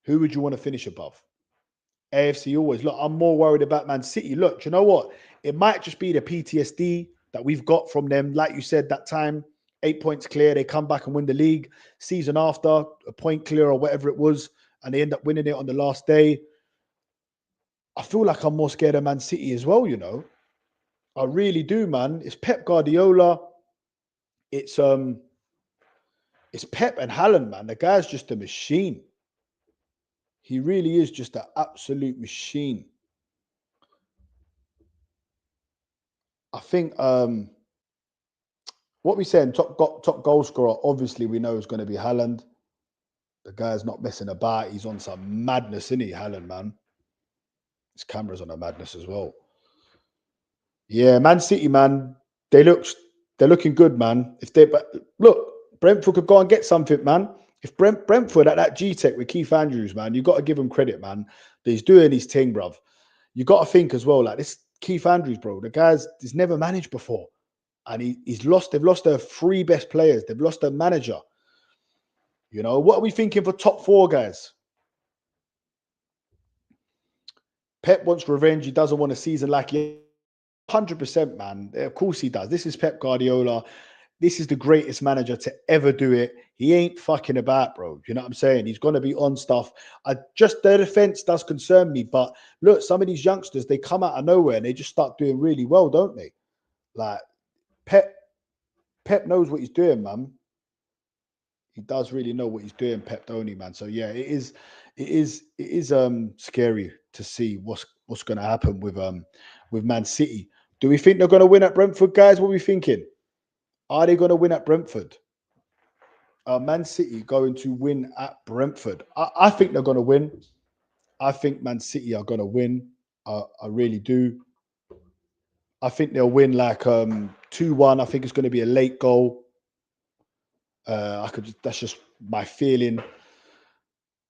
who would you want to finish above? AFC always. Look, I'm more worried about Man City. Look, do you know what? It might just be the PTSD that we've got from them. Like you said, that time, 8 points clear, they come back and win the league. Season after, a point clear or whatever it was, and they end up winning it on the last day. I feel like I'm more scared of Man City as well, you know. I really do, man. It's Pep Guardiola. It's Pep and Haaland, man. The guy's just a machine. He really is just an absolute machine. I think what we saying, top goal scorer, obviously we know is going to be Haaland. The guy's not messing about. He's on some madness, isn't he, Haaland, man? His camera's on a madness as well. Yeah, Man City, man. They're looking good, man. But look, Brentford could go and get something, man. If Brentford at that G-Tech with Keith Andrews, man, you got to give him credit, man. That he's doing his thing, bruv. You got to think as well, like this Keith Andrews, bro. He's never managed before, and he's lost. They've lost their three best players. They've lost their manager. You know what are we thinking for top four, guys? Pep wants revenge. He doesn't want a season like 100%, man. Of course he does. This is Pep Guardiola. This is the greatest manager to ever do it. He ain't fucking about, bro. You know what I'm saying? He's going to be on stuff. Their defense does concern me. But look, some of these youngsters, they come out of nowhere and they just start doing really well, don't they? Like Pep knows what he's doing, man. He does really know what he's doing, Pep Donny, man. So yeah, it is scary to see what's going to happen with Man City. Do we think they're going to win at Brentford, guys? What are we thinking? Are they going to win at Brentford? Man City going to win at Brentford. I think they're going to win. I think Man City are going to win. I really do. I think they'll win like 2-1. I think it's going to be a late goal. That's just my feeling.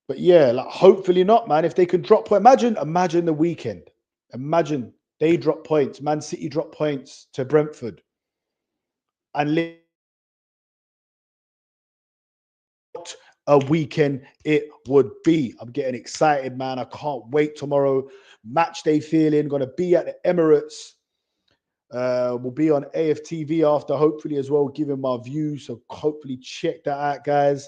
But yeah, like hopefully not, man. If they can drop point, imagine the weekend. Imagine they drop points. Man City drop points to Brentford, and what a weekend it would be. I'm getting excited, man. I can't wait tomorrow. Match day feeling. Going to be at the Emirates. We'll be on AFTV after, hopefully as well, giving my views. So hopefully check that out, guys.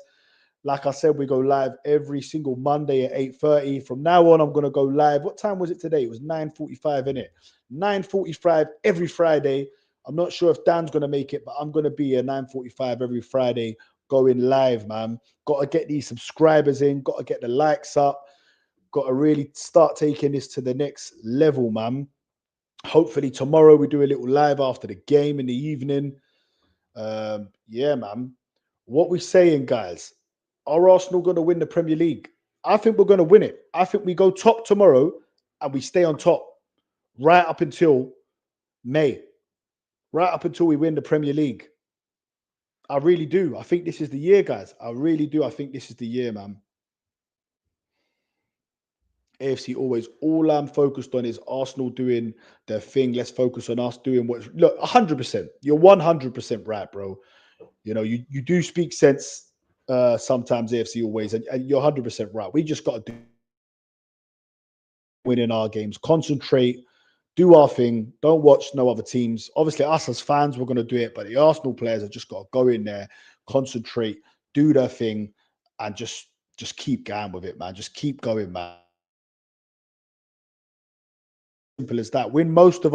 Like I said, we go live every single Monday at 8:30. From now on, I'm going to go live. What time was it today? It was 9:45, innit? 9:45 every Friday. I'm not sure if Dan's going to make it, but I'm going to be at 9:45 every Friday going live, man. Got to get these subscribers in. Got to get the likes up. Got to really start taking this to the next level, man. Hopefully tomorrow we do a little live after the game in the evening. Yeah, man. What we saying, guys? Are Arsenal going to win the Premier League? I think we're going to win it. I think we go top tomorrow and we stay on top right up until May, right up until we win the Premier League. I really do. I think this is the year, guys. I really do. I think this is the year, man. AFC always. All I'm focused on is Arsenal doing their thing. Let's focus on us doing what. Look, 100%. You're 100% right, bro. You know, you do speak sense sometimes, AFC always, and you're 100% right. We just got to do winning our games, concentrate, do our thing, don't watch no other teams. Obviously, us as fans, we're going to do it, but the Arsenal players have just got to go in there, concentrate, do their thing, and just keep going with it, man. Just keep going, man. Simple as that. Win most of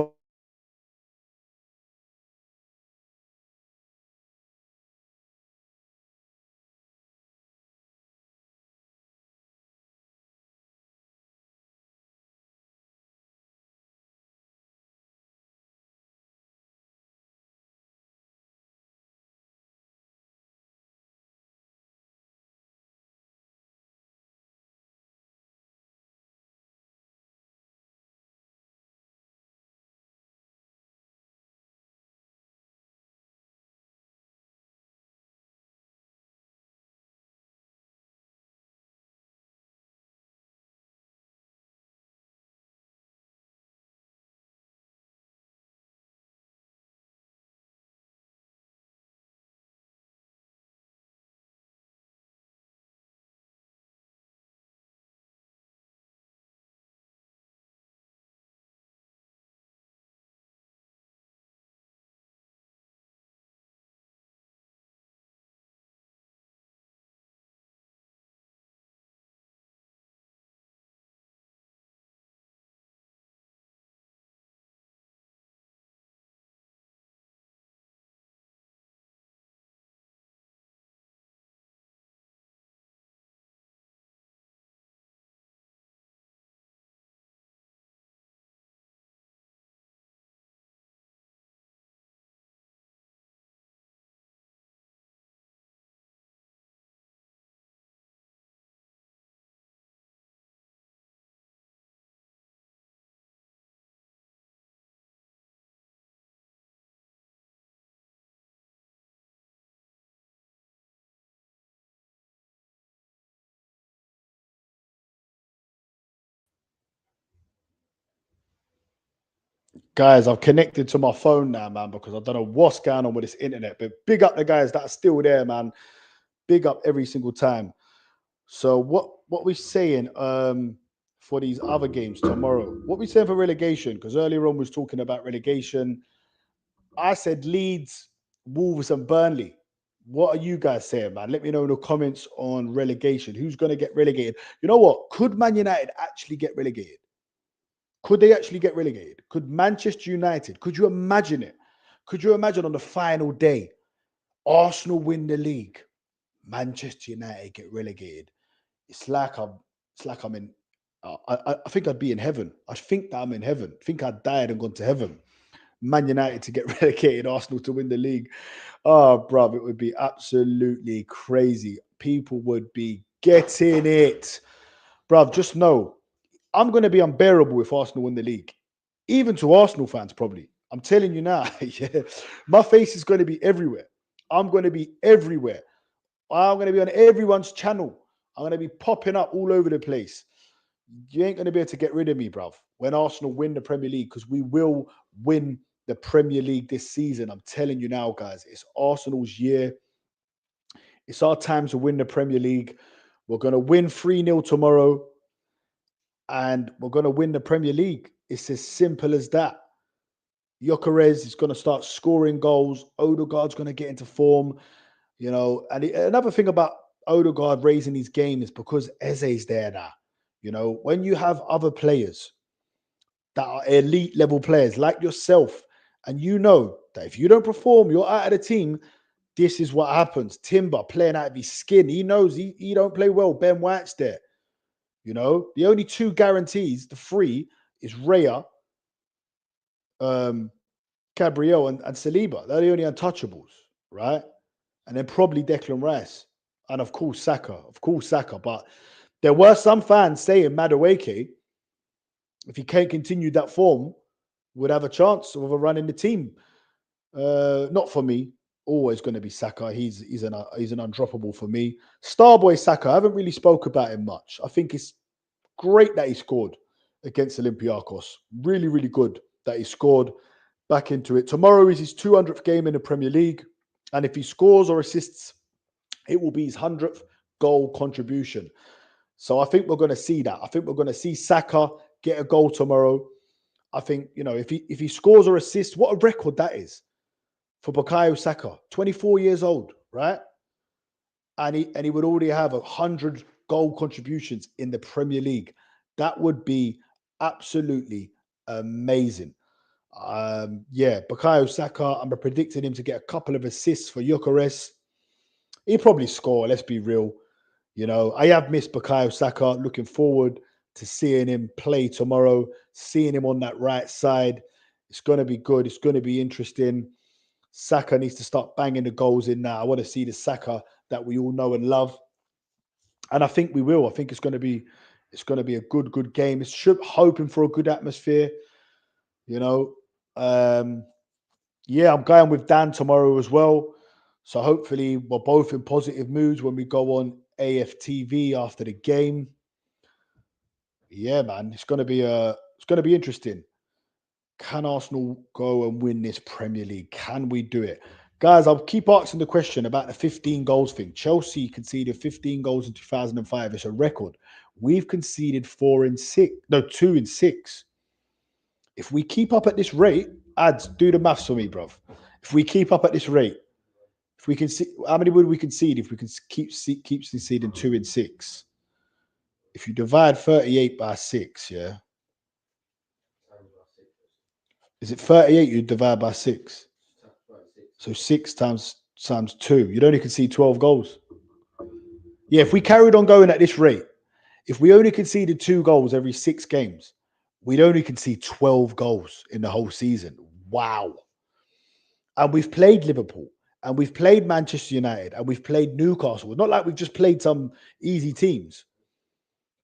Guys, I've connected to my phone now, man, because I don't know what's going on with this internet. But big up the guys that are still there, man. Big up every single time. So what we saying for these other games tomorrow? What we saying for relegation? Because earlier on we was talking about relegation. I said Leeds, Wolves, and Burnley. What are you guys saying, man? Let me know in the comments on relegation. Who's going to get relegated? You know what? Could Man United actually get relegated? Could they actually get relegated? Could Manchester United? Could you imagine it? Could you imagine on the final day, Arsenal win the league, Manchester United get relegated? It's like I'm in. I think I'd be in heaven. I think that I'm in heaven. I think I'd died and gone to heaven. Man United to get relegated, Arsenal to win the league. Oh, bruv, it would be absolutely crazy. People would be getting it. Bruv, just know I'm going to be unbearable if Arsenal win the league. Even to Arsenal fans, probably. I'm telling you now. Yeah. My face is going to be everywhere. I'm going to be everywhere. I'm going to be on everyone's channel. I'm going to be popping up all over the place. You ain't going to be able to get rid of me, bruv, when Arsenal win the Premier League, because we will win the Premier League this season. I'm telling you now, guys, it's Arsenal's year. It's our time to win the Premier League. We're going to win 3-0 tomorrow, and we're going to win the Premier League. It's as simple as that. Gyökeres is going to start scoring goals. Odegaard's going to get into form, you know. And another thing about Odegaard raising his game is because Eze's there now. You know, when you have other players that are elite level players like yourself, and you know that if you don't perform, you're out of the team, this is what happens. Timber playing out of his skin. He knows he don't play well. Ben White's there. You know, the only two guarantees, the three, is Raya, Gabriel, and Saliba. They're the only untouchables, right? And then probably Declan Rice. And of course, Saka. Of course, Saka. But there were some fans saying Madueke, if he can't continue that form, would have a chance of a run in the team. Not for me. Always going to be Saka. He's an undroppable for me. Starboy Saka. I haven't really spoke about him much. I think it's great that he scored against Olympiacos. Really, really good that he scored back into it. Tomorrow is his 200th game in the Premier League. And if he scores or assists, it will be his 100th goal contribution. So I think we're going to see that. I think we're going to see Saka get a goal tomorrow. I think, you know, if he scores or assists, what a record that is for Bukayo Saka. 24 years old, right? And he would already have 100 goal contributions in the Premier League. That would be absolutely amazing. Yeah, Bukayo Saka, I'm predicting him to get a couple of assists for Gyökeres. He'll probably score, let's be real. You know, I have missed Bukayo Saka. Looking forward to seeing him play tomorrow, seeing him on that right side. It's going to be good. It's going to be interesting. Saka needs to start banging the goals in now. I want to see the Saka that we all know and love. And I think we will. I think it's going to be a good game. It's hoping for a good atmosphere. You know, yeah, I'm going with Dan tomorrow as well. So hopefully we're both in positive moods when we go on AFTV after the game. Yeah, man, it's going to be interesting. Can Arsenal go and win this Premier League? Can we do it? Guys, I'll keep asking the question about the 15 goals thing. Chelsea conceded 15 goals in 2005. It's a record. We've conceded 2 in 6. If we keep up at this rate, ads, do the maths for me, bruv. If we keep up at this rate, if we can see, how many would we concede if we can keep conceding 2 in 6? If you divide 38 by 6, yeah. Is it 38 you divide by 6? So 6 times 2. You'd only concede 12 goals. Yeah, if we carried on going at this rate, if we only conceded 2 goals every 6 games, we'd only concede 12 goals in the whole season. Wow. And we've played Liverpool, and we've played Manchester United, and we've played Newcastle. It's not like we've just played some easy teams.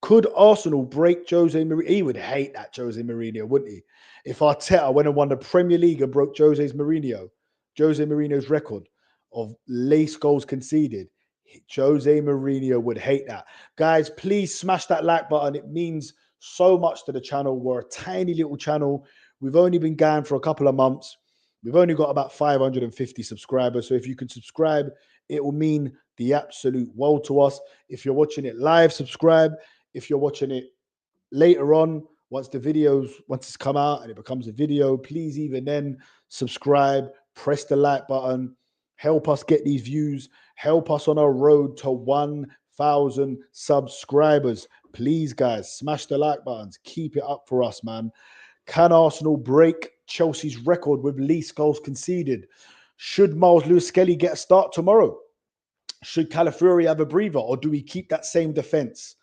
Could Arsenal break Jose Mourinho? He would hate that Jose Mourinho, wouldn't he? If Arteta went and won the Premier League and broke Jose Mourinho's record of least goals conceded, Jose Mourinho would hate that. Guys, please smash that like button. It means so much to the channel. We're a tiny little channel. We've only been going for a couple of months. We've only got about 550 subscribers. So if you can subscribe, it will mean the absolute world to us. If you're watching it live, subscribe. If you're watching it later on, once it's come out and it becomes a video, please even then subscribe, press the like button, help us get these views, help us on our road to 1,000 subscribers. Please, guys, smash the like buttons, keep it up for us, man. Can Arsenal break Chelsea's record with least goals conceded? Should Miles Lewis-Skelly get a start tomorrow? Should Calafiori have a breather, or do we keep that same defense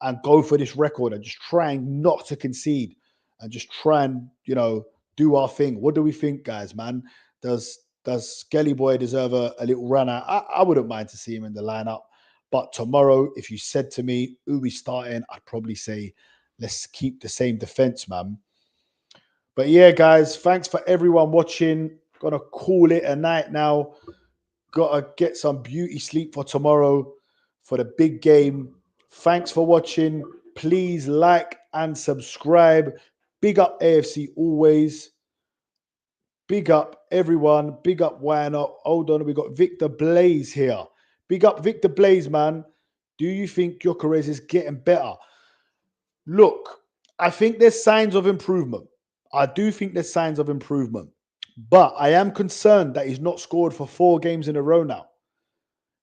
and go for this record and just trying not to concede and just try and, do our thing? What do we think, guys, man? Does Skelly Boy deserve a little run out? I wouldn't mind to see him in the lineup. But tomorrow, if you said to me, who we starting, I'd probably say, let's keep the same defense, man. But yeah, guys, thanks for everyone watching. Gonna call it a night now. Gotta get some beauty sleep for tomorrow for the big game. Thanks for watching. Please like and subscribe. Big up AFC always. Big up everyone. Big up Why Not. Hold on, we got Victor Blaze here. Big up Victor Blaze, man. Do you think Gyökeres is getting better? Look, I think there's signs of improvement. I do think there's signs of improvement. But I am concerned that he's not scored for 4 games in a row now.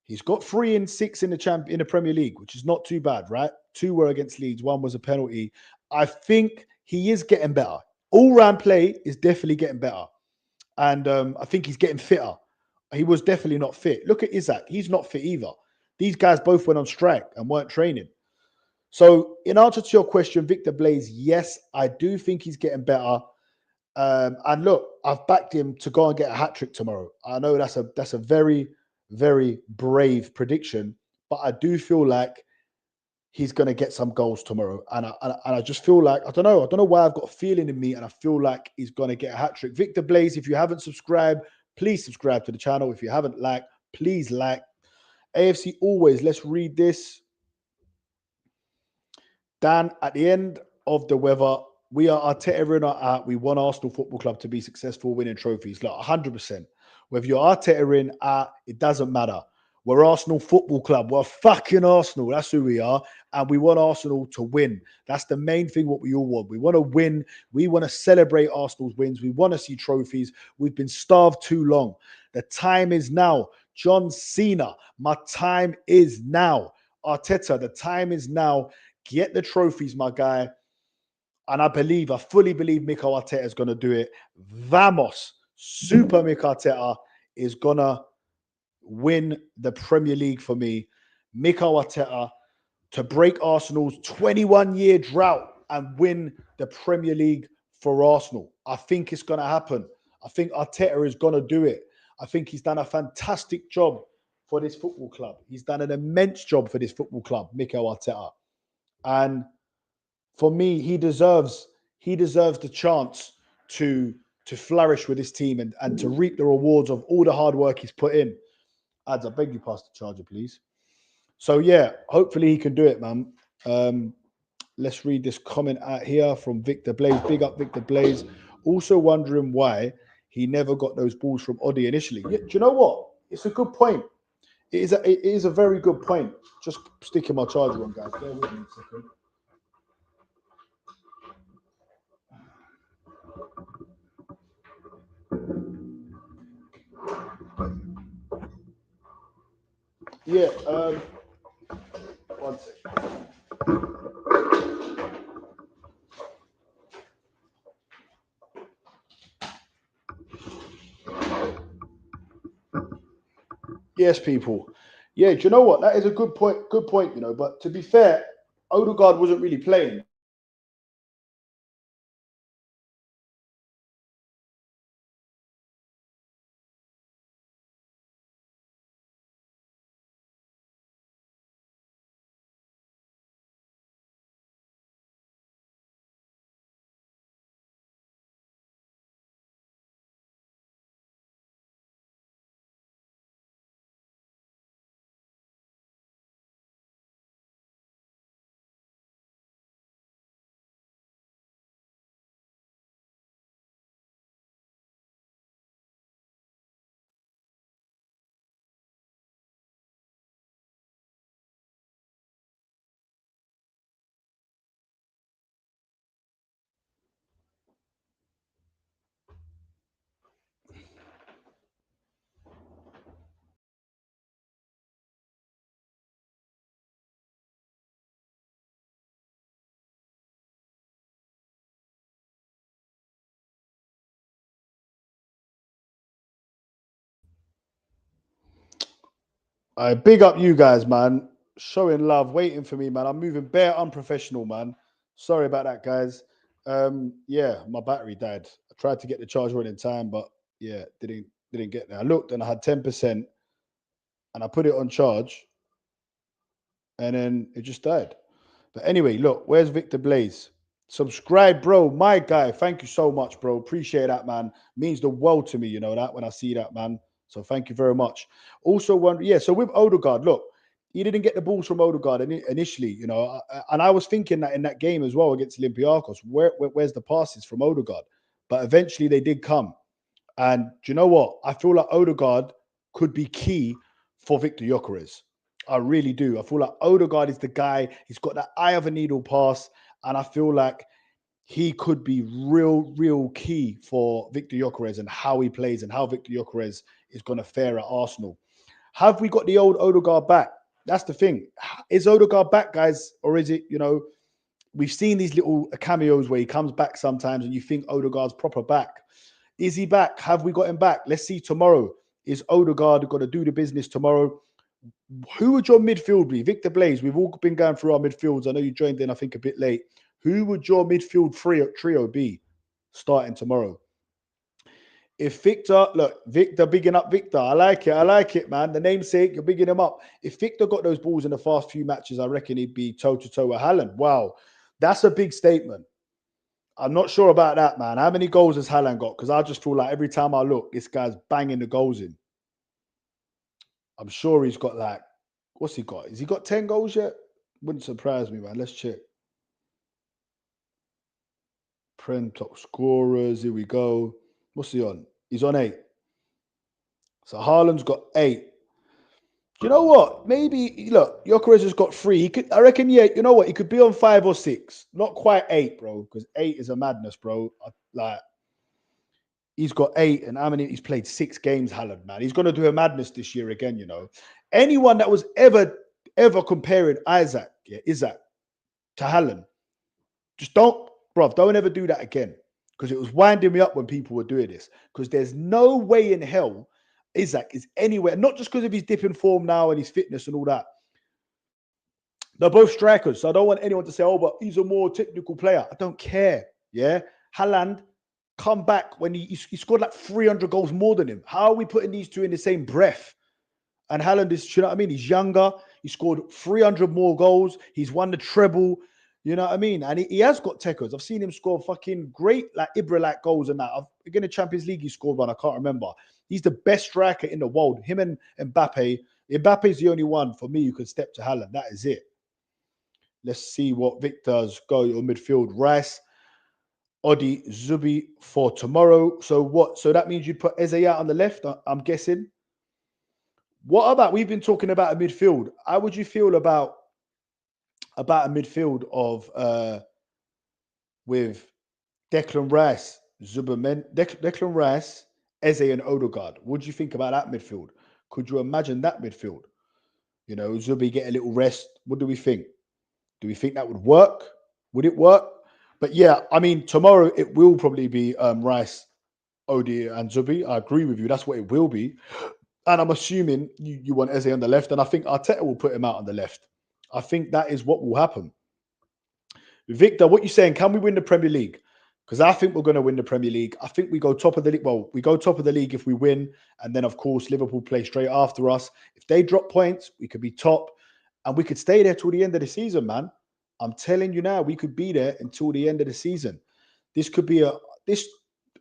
He's got 3 and 6 in the Premier League, which is not too bad, right? 2 were against Leeds, 1 was a penalty. I think he is getting better. All-round play is definitely getting better. And I think he's getting fitter. He was definitely not fit. Look at Isak. He's not fit either. These guys both went on strike and weren't training. So in answer to your question, Victor Blaze, yes, I do think he's getting better. And look, I've backed him to go and get a hat-trick tomorrow. I know that's a very, very brave prediction, but I do feel like he's going to get some goals tomorrow. And I just feel like, I don't know why I've got a feeling in me, and I feel like he's going to get a hat-trick. Victor Blaze, if you haven't subscribed, please subscribe to the channel. If you haven't liked, please like. AFC always, let's read this. Dan, at the end of the weather, we are Arteta in or out. We want Arsenal Football Club to be successful, winning trophies. Like 100%. Whether you're Arteta in, out, it doesn't matter. We're Arsenal Football Club. We're fucking Arsenal. That's who we are. And we want Arsenal to win. That's the main thing what we all want. We want to win. We want to celebrate Arsenal's wins. We want to see trophies. We've been starved too long. The time is now. John Cena, my time is now. Arteta, the time is now. Get the trophies, my guy. And I fully believe Mikel Arteta is going to do it. Vamos. Super Mikel Arteta is going to win the Premier League for me. Mikel Arteta to break Arsenal's 21-year drought and win the Premier League for Arsenal. I think it's going to happen. I think Arteta is going to do it. I think he's done a fantastic job for this football club. He's done an immense job for this football club, Mikel Arteta. And for me, he deserves the chance to flourish with his team and to reap the rewards of all the hard work he's put in. Ads, I beg you pass the charger, please. So yeah, hopefully he can do it, man. Let's read this comment out here from Victor Blaze. Big up Victor Blaze. Also wondering why he never got those balls from Odi initially. Yeah, do you know what? It's a good point. It is a very good point. Just sticking my charger on, guys. Bear with me a second. Yeah, one second. Yes, people. Yeah, do you know what? That is a good point. Good point, But to be fair, Odegaard wasn't really playing. I big up you guys, man. Showing love, waiting for me, man. I'm moving bare unprofessional, man. Sorry about that, guys. Yeah, my battery died. I tried to get the charger on in time, but yeah, didn't get there. I looked and I had 10%, and I put it on charge, and then it just died. But anyway, look, where's Victor Blaze? Subscribe, bro. My guy. Thank you so much, bro. Appreciate that, man. Means the world to me, you know that when I see that, man. So thank you very much. Also, yeah. So with Odegaard, look, he didn't get the balls from Odegaard initially, you know, and I was thinking that in that game as well against Olympiacos, where's the passes from Odegaard? But eventually they did come. And do you know what? I feel like Odegaard could be key for Victor Gyökeres. I really do. I feel like Odegaard is the guy. He's got that eye of a needle pass, and I feel like he could be real key for Victor Gyökeres and how he plays and how Victor Gyökeres is going to fare at Arsenal. Have we got the old Odegaard back? That's the thing. Is Odegaard back, guys, or is it, you know, we've seen these little cameos where he comes back sometimes and you think Odegaard's proper back. Is he back? Have we got him back? Let's see tomorrow. Is Odegaard going to do the business tomorrow? Who would your midfield be? Victor Blaze, we've all been going through our midfields. I know you joined in, I think, a bit late. Who would your midfield trio be starting tomorrow? If Victor, look, Victor, bigging up Victor. I like it, man. The namesake, you're bigging him up. If Victor got those balls in the first few matches, I reckon he'd be toe-to-toe with Haaland. Wow, that's a big statement. I'm not sure about that, man. How many goals has Haaland got? Because I just feel like every time I look, this guy's banging the goals in. I'm sure he's got like, what's he got? Has he got 10 goals yet? Wouldn't surprise me, man. Let's check. Prem top scorers. Here we go. What's he on? He's on 8. So Haaland's got 8. You know what? Maybe look, Gyökeres has got 3. He could, I reckon, yeah. You know what? He could be on 5 or 6. Not quite 8, bro. Because 8 is a madness, bro. Like he's got 8, and how many? He's played 6 games. Haaland, man, he's going to do a madness this year again. You know, anyone that was ever comparing Isaac to Haaland, just don't ever do that again, because it was winding me up when people were doing this. Because there's no way in hell Isaac is anywhere, not just because of his dip in form now and his fitness and all that. They're both strikers, so I don't want anyone to say, oh, but he's a more technical player. I don't care. Yeah. Haaland, come back when he scored like 300 goals more than him. How are we putting these two in the same breath? And Haaland is, you know what I mean? He's younger. He scored 300 more goals. He's won the treble. You know what I mean? And he has got techers. I've seen him score fucking great, like Ibra-like goals and that. Again, the Champions League he scored one. I can't remember. He's the best striker in the world. Him and Mbappe. Mbappe's the only one for me who can step to Haaland. That is it. Let's see what Victor's got on midfield. Rice, Odi, Zubi for tomorrow. So what? So that means you'd put Eze out on the left, I'm guessing. What about, we've been talking about a midfield. How would you feel about a midfield of with Declan Rice, Declan Rice, Eze and Odegaard? What do you think about that midfield? Could you imagine that midfield? You know, Zubi get a little rest. What do we think? Do we think that would work? Would it work? But yeah, I mean, tomorrow it will probably be Rice, Odi, and Zubi. I agree with you. That's what it will be. And I'm assuming you want Eze on the left, and I think Arteta will put him out on the left. I think that is what will happen. Victor, what you saying? Can we win the Premier League? Because I think we're going to win the Premier League. I think we go top of the league. Well, we go top of the league if we win, and then of course Liverpool play straight after us. If they drop points, we could be top, and we could stay there till the end of the season, man. I'm telling you now, we could be there until the end of the season. This could be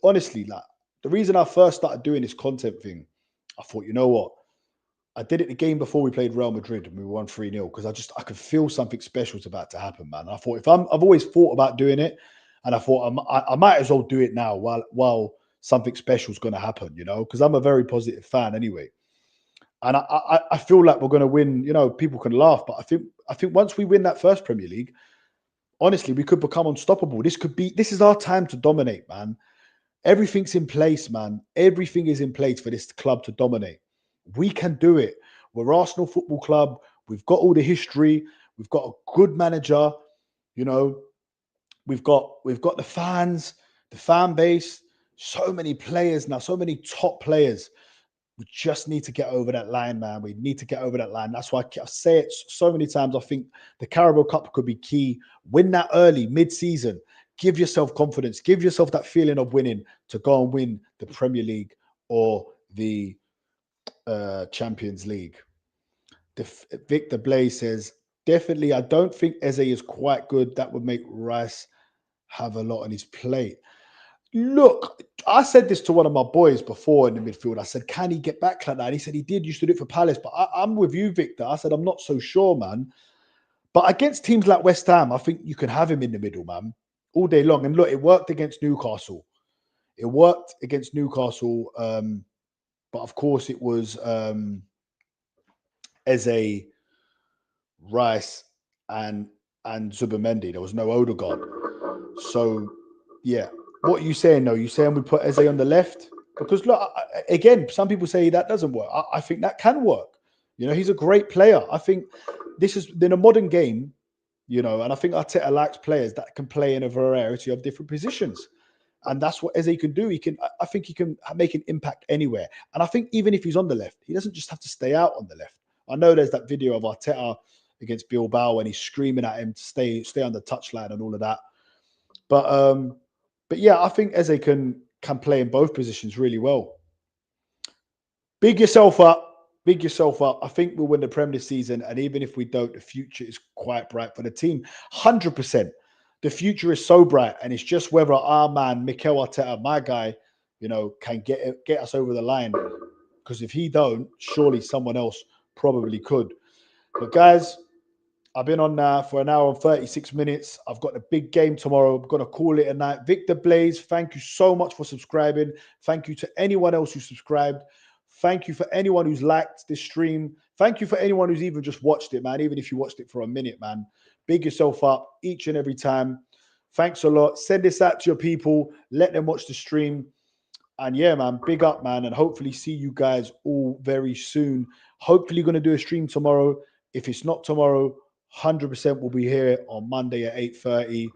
honestly, like the reason I first started doing this content thing, I thought, you know what? I did it the game before we played Real Madrid and we won 3-0 because I could feel something special was about to happen, man. I thought I've always thought about doing it, and I thought I might as well do it now while something special is going to happen, you know, because I'm a very positive fan anyway. And I feel like we're going to win. You know, people can laugh, but I think once we win that first Premier League, honestly, we could become unstoppable. This is our time to dominate, man. Everything's in place, man. Everything is in place for this club to dominate. We can do it. We're Arsenal Football Club. We've got all the history. We've got a good manager. You know, we've got the fans, the fan base. So many players now. So many top players. We just need to get over that line, man. We need to get over that line. That's why I say it so many times. I think the Carabao Cup could be key. Win that early, mid-season. Give yourself confidence. Give yourself that feeling of winning to go and win the Premier League or the Champions League. Victor Blaze says, definitely, I don't think Eze is quite good. That would make Rice have a lot on his plate. Look, I said this to one of my boys before in the midfield. I said, can he get back like that? And he said he did, used to do it for Palace. But I'm with you, Victor. I said, I'm not so sure, man. But against teams like West Ham, I think you can have him in the middle, man, all day long. And look, it worked against Newcastle. It worked against Newcastle. But of course, it was Eze, Rice, and Zubimendi. There was no Odegaard. So, yeah. What are you saying, though? You saying we put Eze on the left? Because, look, again, some people say that doesn't work. I think that can work. You know, he's a great player. I think this is, in a modern game, you know, and I think Arteta likes players that can play in a variety of different positions. And that's what Eze can do. I think he can make an impact anywhere. And I think even if he's on the left, he doesn't just have to stay out on the left. I know there's that video of Arteta against Bilbao when he's screaming at him to stay on the touchline and all of that. But yeah, I think Eze can play in both positions really well. Big yourself up. Big yourself up. I think we'll win the Premier this season. And even if we don't, the future is quite bright for the team. 100%. The future is so bright. And it's just whether our man, Mikel Arteta, my guy, you know, can get us over the line. Because if he don't, surely someone else probably could. But guys, I've been on now for an hour and 36 minutes. I've got a big game tomorrow. I'm going to call it a night. Victor Blaze, thank you so much for subscribing. Thank you to anyone else who subscribed. Thank you for anyone who's liked this stream. Thank you for anyone who's even just watched it, man. Even if you watched it for a minute, man. Big yourself up each and every time. Thanks a lot. Send this out to your people. Let them watch the stream. And yeah, man, big up, man. And hopefully see you guys all very soon. Hopefully going to do a stream tomorrow. If it's not tomorrow, 100% will be here on Monday at 8:30.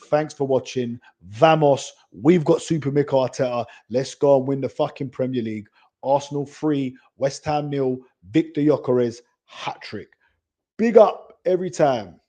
Thanks for watching. Vamos. We've got Super Mikel Arteta. Let's go and win the fucking Premier League. Arsenal 3, West Ham 0, Victor Gyökeres hat-trick. Big up every time.